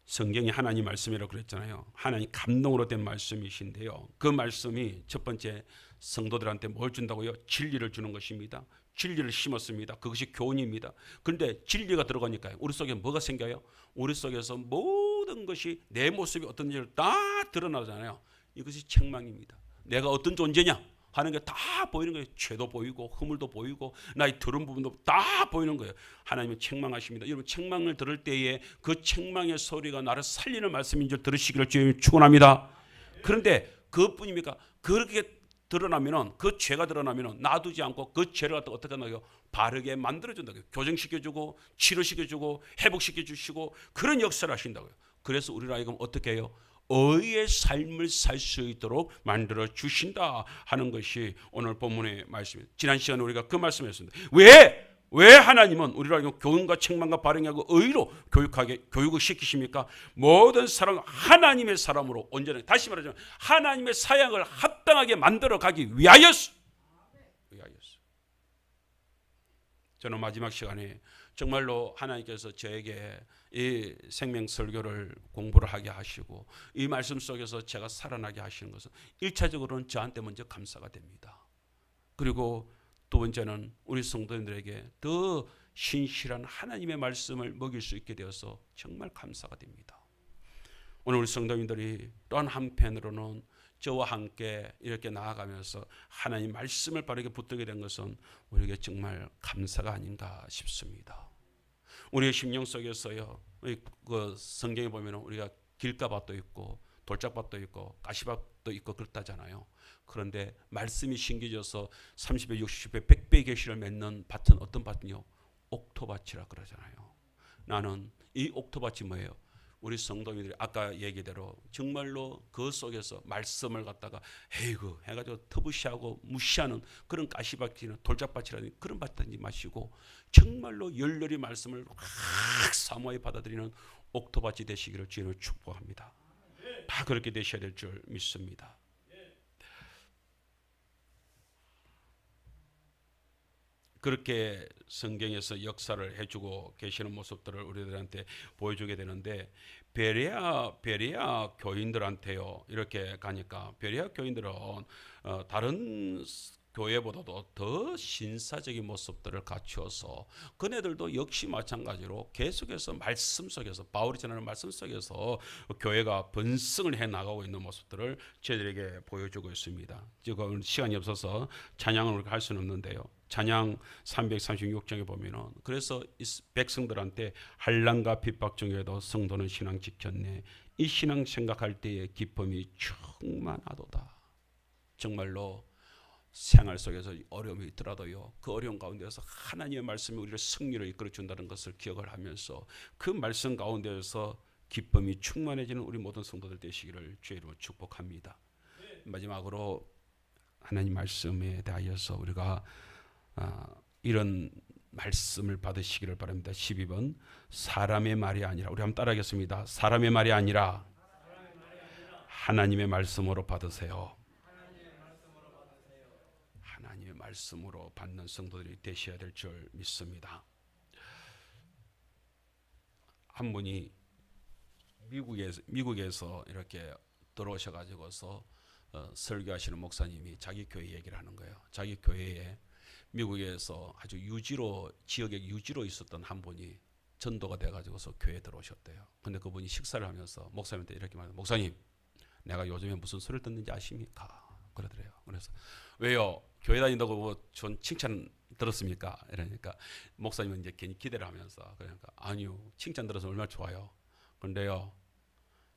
A: 성경이 하나님 말씀이라고 그랬잖아요. 하나님 감동으로 된 말씀이신데요. 그 말씀이 첫 번째 성도들한테 뭘 준다고요? 진리를 주는 것입니다. 진리를 심었습니다. 그것이 교훈입니다. 그런데 진리가 들어가니까 우리 속에 뭐가 생겨요? 우리 속에서 모든 것이 내 모습이 어떤지를 다 드러나잖아요. 이것이 책망입니다. 내가 어떤 존재냐 하는 게 다 보이는 거예요. 죄도 보이고 허물도 보이고 나의 더러운 부분도 다 보이는 거예요. 하나님은 책망하십니다. 여러분 책망을 들을 때에 그 책망의 소리가 나를 살리는 말씀인 줄 들으시기를 주님 축원합니다. 그런데 그뿐입니까? 그렇게 드러나면은 그 죄가 드러나면은 놔두지 않고 그 죄를 갖다 어떻게 하나요? 바르게 만들어준다고요. 교정시켜주고 치료시켜주고 회복시켜주시고 그런 역사를 하신다고요. 그래서 우리를 하여금 어떻게 해요? 의의 삶을 살 수 있도록 만들어 주신다 하는 것이 오늘 본문의 말씀입니다. 지난 시간에 우리가 그 말씀했습니다. 왜 하나님은 우리를 교훈과 책망과 바르게하고 의로 교육을 시키십니까? 모든 사람 하나님의 사람으로 온전하게, 다시 말하자면 하나님의 사역을 합당하게 만들어 가기 위하여서. 저는 마지막 시간에 정말로 하나님께서 저에게 이 생명 설교를 공부를 하게 하시고 이 말씀 속에서 제가 살아나게 하시는 것은 1차적으로는 저한테 먼저 감사가 됩니다. 그리고 두 번째는 우리 성도님들에게 더 신실한 하나님의 말씀을 먹일 수 있게 되어서 정말 감사가 됩니다. 오늘 우리 성도님들이 또한 한편으로는 저와 함께 이렇게 나아가면서 하나님 말씀을 바르게 붙들게 된 것은 우리에게 정말 감사가 아닌가 싶습니다. 우리의 심령 속에서요, 그 성경에 보면 우리가 길가밭도 있고 돌짝밭도 있고 가시밭도 있고 그렇다잖아요. 그런데 말씀이 심겨져서 30배, 60배, 100배의 계시를 맺는 밭은 어떤 밭이요? 옥토밭이라 그러잖아요. 나는 이 옥토밭이 뭐예요? 우리 성도님들이 아까 얘기대로 정말로 그 속에서 말씀을 갖다가 에이그 해가지고 터부시하고 무시하는 그런 가시밭이나 돌짝밭이라는 그런 밭하지 마시고 정말로 열렬히 말씀을 확 사모하게 받아들이는 옥토밭이 되시기를 주님을 축복합니다. 다 그렇게 되셔야 될 줄 믿습니다. 그렇게 성경에서 역사를 해주고 계시는 모습들을 우리들한테 보여주게 되는데 베레아 교인들한테요 이렇게 가니까 베레아 교인들은 다른 교회보다도 더 신사적인 모습들을 갖추어서 그네들도 역시 마찬가지로 계속해서 말씀 속에서 바울이 전하는 말씀 속에서 교회가 번성을 해나가고 있는 모습들을 저희들에게 보여주고 있습니다. 지금 시간이 없어서 찬양을 할 수는 없는데요. 찬양 336장에 보면은 그래서 백성들한테 한란과 핍박 중에도 성도는 신앙 지켰네. 이 신앙 생각할 때의 기쁨이 충만하도다. 정말로 생활 속에서 어려움이 있더라도요. 그 어려움 가운데서 하나님의 말씀이 우리를 승리로 이끌어 준다는 것을 기억을 하면서 그 말씀 가운데서 기쁨이 충만해지는 우리 모든 성도들 되시기를 주의 이름으로 축복합니다. 마지막으로 하나님 말씀에 대하여서 우리가 이런 말씀을 받으시기를 바랍니다. 12번 사람의 말이 아니라 우리 한번 따라하겠습니다. 사람의 말이 아니라 하나님의 말씀으로 받으세요. 하나님의 말씀으로 받는 성도들이 되셔야 될 줄 믿습니다. 한 분이 미국에서 이렇게 들어오셔가지고서 설교하시는 목사님이 자기 교회 얘기를 하는 거예요. 자기 교회에 미국에서 아주 유지로 지역에 유지로 있었던 한 분이 전도가 돼가지고서 교회에 들어오셨대요. 근데 그분이 식사를 하면서 목사님한테 이렇게 말해요. 목사님, 내가 요즘에 무슨 소리를 듣는지 아십니까? 그러더래요. 그래서 왜요? 교회 다닌다고 뭐 전 칭찬 들었습니까? 이러니까 목사님은 이제 괜히 기대를 하면서 그러니까 아니요, 칭찬 들어서 얼마나 좋아요. 그런데요,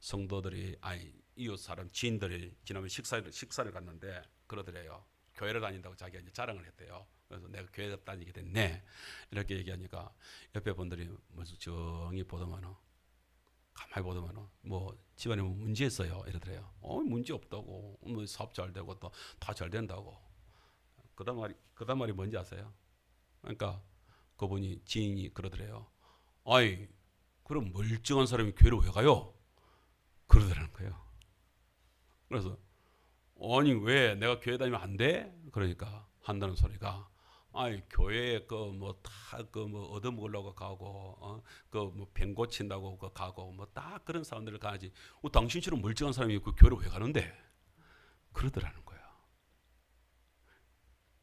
A: 성도들이 아니 이웃 사람 지인들이 지난번 식사를 갔는데 그러더래요. 교회를 다닌다고 자기가 이제 자랑을 했대요. 그래서 내가 교회 다니게 됐네 이렇게 얘기하니까 옆에 분들이 무슨 정이 보더만은 가만히 보더만은 뭐 집안에 뭐 문제 있어요 이러더래요. 문제 없다고, 뭐 사업 잘 되고 또 다 잘 된다고. 그다음 말이 뭔지 아세요? 그러니까 그분이 지인이 그러더래요. 아이, 그럼 멀쩡한 사람이 교회를 왜 가요? 그러더라는 거예요. 그래서 아니 왜 내가 교회 다니면 안 돼? 그러니까 한다는 소리가 아이 교회에 그 뭐 다 그 뭐 얻어먹으려고 가고 그 뭐 병 고친다고 그 가고 뭐 딱 그런 사람들을 가지 당신처럼 멀쩡한 사람이 그 교회를 왜 가는데? 그러더라는 거야.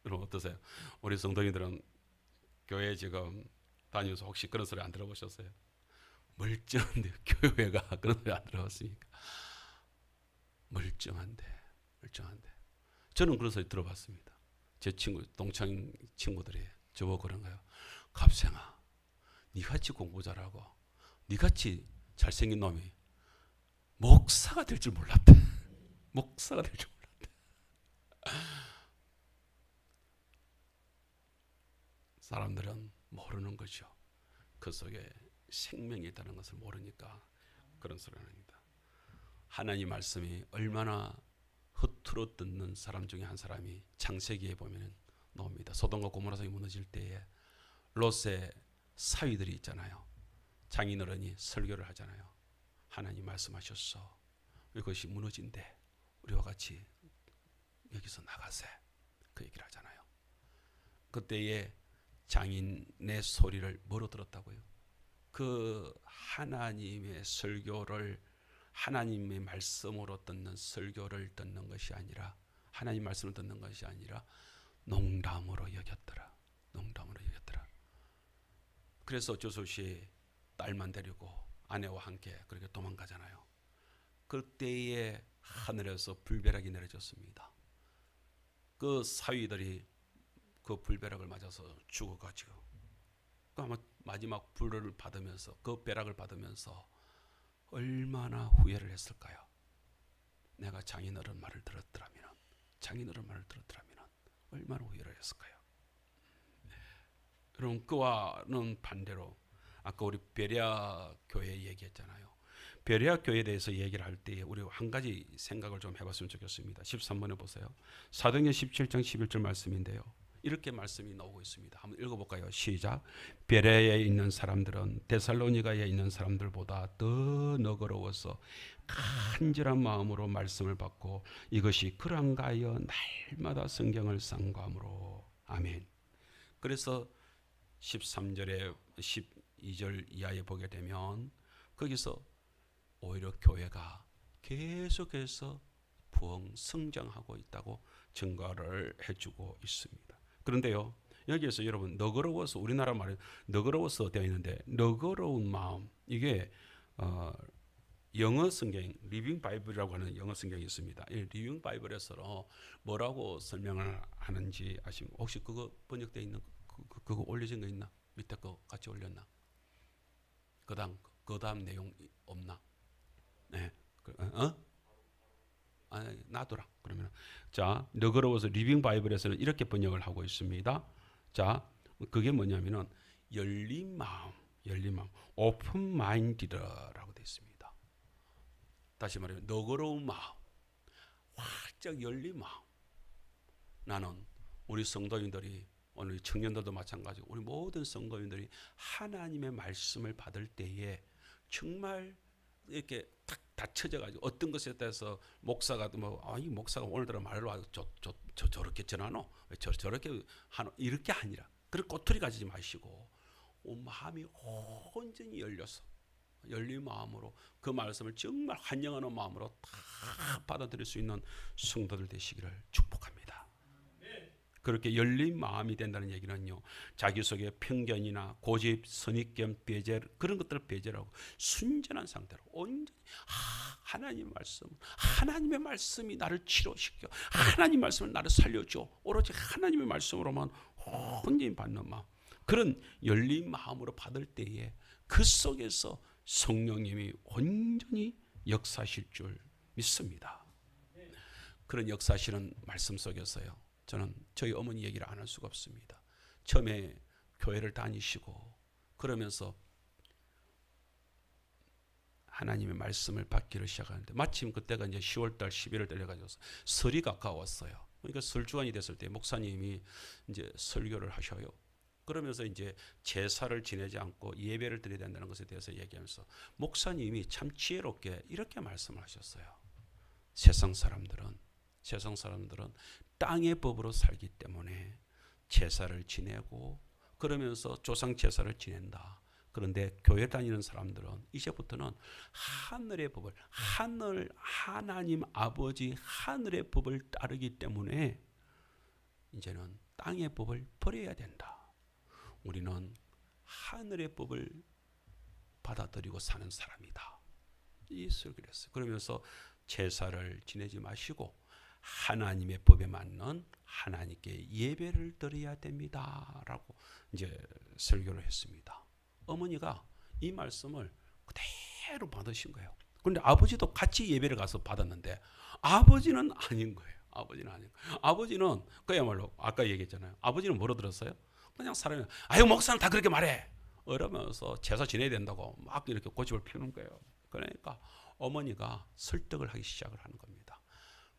A: 여러분 어떠세요? 우리 성도님들은 교회 지금 다니면서 혹시 그런 소리 안 들어보셨어요? 멀쩡한데 교회가 그런 소리 안 들어봤습니까? 멀쩡한데 저는 그런 소리 들어봤습니다. 제 친구 동창 친구들이 저보고 그런 거예요. 갑생아, 니같이 공부 잘하고 니같이 잘생긴 놈이 목사가 될 줄 몰랐다. 목사가 될 줄 몰랐다. 사람들은 모르는 거죠. 그 속에 생명이 있다는 것을 모르니까 그런 소리를 합니다. 하나님 말씀이 얼마나 허투루 듣는 사람 중에 한 사람이 창세기에 보면 나옵니다. 소돔과 고모라 성이 무너질 때에 롯의 사위들이 있잖아요. 장인어른이 설교를 하잖아요. 하나님 말씀하셨어. 이것이 무너진대. 우리와 같이 여기서 나가세. 그 얘기를 하잖아요. 그때에 장인의 소리를 뭐로 들었다고요? 그 하나님의 설교를 하나님의 말씀으로 듣는 설교를 듣는 것이 아니라 하나님 말씀을 듣는 것이 아니라 농담으로 여겼더라. 농담으로 여겼더라. 그래서 어쩔 수 없이 딸만 데리고 아내와 함께 그렇게 도망가잖아요. 그때에 하늘에서 불벼락이 내려졌습니다. 그 사위들이 그 불벼락을 맞아서 죽어가지고 아마 마지막 불을 받으면서 그 벼락을 받으면서 얼마나 후회를 했을까요? 내가 장인어른 말을 들었더라면 얼마나 후회를 했을까요? 여러분 그와는 반대로 아까 우리 베레아 교회 얘기했잖아요. 베레아 교회에 대해서 얘기를 할 때 우리 한 가지 생각을 좀 해봤으면 좋겠습니다. 13번에 보세요. 사도행전 17장 11절 말씀인데요. 이렇게 말씀이 나오고 있습니다. 한번 읽어볼까요? 시작. 베레아에 있는 사람들은 데살로니가에 있는 사람들보다 더 너그러워서 간절한 마음으로 말씀을 받고 이것이 그런가 하여 날마다 성경을 상고함으로. 아멘. 그래서 13절에 12절 이하에 보게 되면 거기서 오히려 교회가 계속해서 부흥 성장하고 있다고 증거를 해주고 있습니다. 그런데요, 여기에서 여러분 너그러워서 우리나라 말에 너그러워서 되어 있는데 너그러운 마음 이게 영어 성경 리빙 바이블이라고 하는 영어 성경이 있습니다. 이 리빙 바이블에서 뭐라고 설명을 하는지 아십니까? 혹시 그거 번역되어 있는 그거 올려진 거 있나? 밑에 거 같이 올렸나? 그다음 내용 없나? 네, 놔둬라. 그러면 자 너그러워서 리빙 바이블에서는 이렇게 번역을 하고 있습니다. 자 그게 뭐냐면은 열린 마음, 오픈 마인디드라고 되어 있습니다. 다시 말하면 너그러운 마음, 활짝 열린 마음. 나는 우리 성도인들이 오늘 청년들도 마찬가지고 우리 모든 성도인들이 하나님의 말씀을 받을 때에 정말 이렇게 탁 닫혀져 가지고 어떤 것에 대해서 목사가 이 목사가 오늘따라 말로 저렇게 전하노? 왜 저렇게 하노? 이렇게 아니라 그런 꼬투리 가지지 마시고 마음이 온전히 열려서 열린 마음으로 그 말씀을 정말 환영하는 마음으로 다 받아들일 수 있는 성도들 되시기를 축복합니다. 그렇게 열린 마음이 된다는 얘기는요, 자기 속에 편견이나 고집, 선입견, 배제, 그런 것들을 배제하고 순전한 상태로 온전히 하나님의 말씀, 하나님의 말씀이 나를 치료시켜, 하나님의 말씀을 나를 살려줘, 오로지 하나님의 말씀으로만 온전히 받는 마음, 그런 열린 마음으로 받을 때에 그 속에서 성령님이 온전히 역사하실 줄 믿습니다. 그런 역사하시는 말씀 속에서요, 저는 저희 어머니 얘기를 안 할 수가 없습니다. 처음에 교회를 다니시고 그러면서 하나님의 말씀을 받기를 시작하는데, 마침 그때가 이제 10월달, 11월 달려가지고 설이 가까웠어요. 그러니까 설주간이 됐을 때 목사님이 이제 설교를 하셔요. 그러면서 이제 제사를 지내지 않고 예배를 드려야 된다는 것에 대해서 얘기하면서 목사님이 참 지혜롭게 이렇게 말씀을 하셨어요. 세상 사람들은 땅의 법으로 살기 때문에 제사를 지내고 그러면서 조상 제사를 지낸다. 그런데 교회 다니는 사람들은 이제부터는 하늘의 법을, 하나님 아버지 하늘의 법을 따르기 때문에 이제는 땅의 법을 버려야 된다. 우리는 하늘의 법을 받아들이고 사는 사람이다. 이 설교를 했어요. 그러면서 제사를 지내지 마시고 하나님의 법에 맞는 하나님께 예배를 드려야 됩니다. 라고 이제 설교를 했습니다. 어머니가 이 말씀을 그대로 받으신 거예요. 그런데 아버지도 같이 예배를 가서 받았는데 아버지는 아닌 거예요. 아버지는 그야말로 아까 얘기했잖아요. 아버지는 뭐로 들었어요? 그냥 사람이 아유 목사는 다 그렇게 말해 이러면서 제사 지내야 된다고 막 이렇게 고집을 피우는 거예요. 그러니까 어머니가 설득을 하기 시작을 하는 겁니다.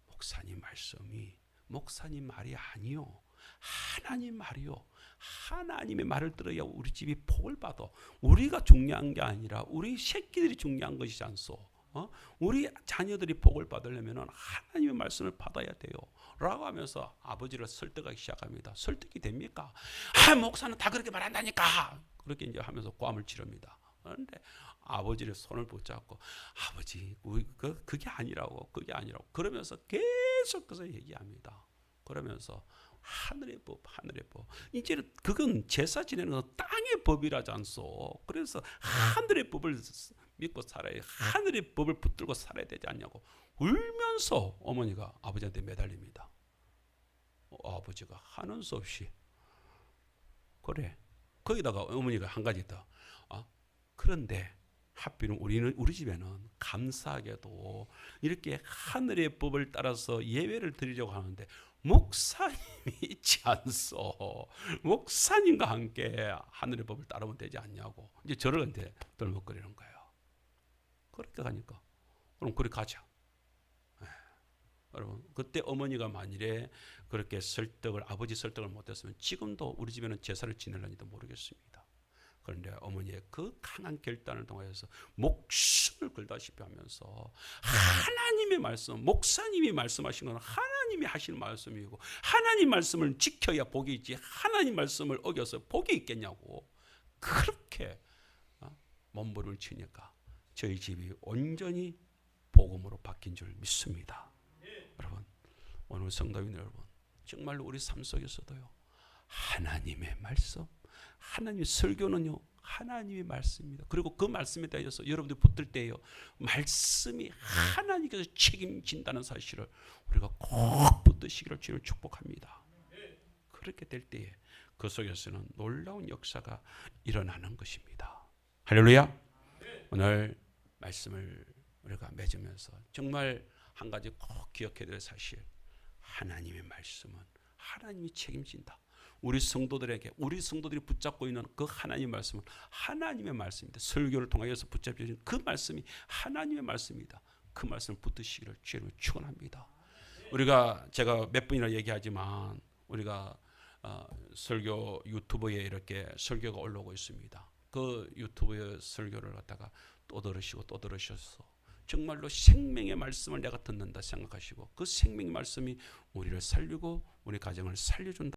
A: 목사님 말씀이 목사님 말이 아니요, 하나님 말이요. 하나님의 말을 들어야 우리 집이 복을 받아. 우리가 중요한 게 아니라 우리 새끼들이 중요한 것이지 않소. 우리 자녀들이 복을 받으려면 하나님의 말씀을 받아야 돼요. 라고 하면서 아버지를 설득하기 시작합니다. 설득이 됩니까? 목사는 다 그렇게 말한다니까. 그렇게 이제 하면서 고함을 지릅니다. 그런데 아버지를 손을 붙잡고 아버지 그게 아니라고 그러면서 계속해서 얘기합니다. 그러면서 하늘의 법. 이제는 그건 제사 지내는 건 땅의 법이라지 않소. 그래서 하늘의 법을 믿고 살아야, 하늘의 법을 붙들고 살아야 되지 않냐고 울면서 어머니가 아버지한테 매달립니다. 아버지가 하는 수 없이 그래. 거기다가 어머니가 한 가지 더. 그런데 하필은 우리 집에는 감사하게도 이렇게 하늘의 법을 따라서 예배를 드리려고 하는데 목사님이 있지 않소. 목사님과 함께 하늘의 법을 따르면 되지 않냐고 이제 저를 한테 덜먹거리는 거예요. 그렇게 가니까 그럼 그래 가자. 여러분 그때 어머니가 만일에 그렇게 아버지 설득을 못했으면 지금도 우리 집에는 제사를 지낼는지도 모르겠습니다. 그런데 어머니의 그 강한 결단을 통해서 목숨을 걸다시피 하면서 하나님의 말씀, 목사님이 말씀하신 건 하나님이 하시는 말씀이고 하나님 말씀을 지켜야 복이 있지 하나님 말씀을 어겨서 복이 있겠냐고 그렇게 몸부림을 치니까 저희 집이 온전히 복음으로 바뀐 줄 믿습니다. 여러분 오늘 성도인 여러분 정말로 우리 삶 속에서도요 하나님의 말씀, 하나님의 설교는요 하나님의 말씀입니다. 그리고 그 말씀에 대해서 여러분들이 붙들 때요 말씀이 하나님께서 책임진다는 사실을 우리가 꼭 붙드시기를 주를 축복합니다. 그렇게 될 때에 그 속에서는 놀라운 역사가 일어나는 것입니다. 할렐루야. 오늘 말씀을 우리가 맺으면서 정말 한 가지 꼭 기억해야 될 사실, 하나님의 말씀은 하나님이 책임진다. 우리 성도들이 붙잡고 있는 그 하나님의 말씀은 하나님의 말씀입니다. 설교를 통하여서 붙잡혀진 그 말씀이 하나님의 말씀이다. 그 말씀을 붙드시기를 주님을 축원합니다. 제가 몇 번이나 얘기하지만 우리가 설교 유튜브에 이렇게 설교가 올라오고 있습니다. 그 유튜브의 설교를 갖다가 또 들으셔서 정말로 생명의 말씀을 내가 듣는다 생각하시고 그 생명의 말씀이 우리를 살리고 우리 가정을 살려준다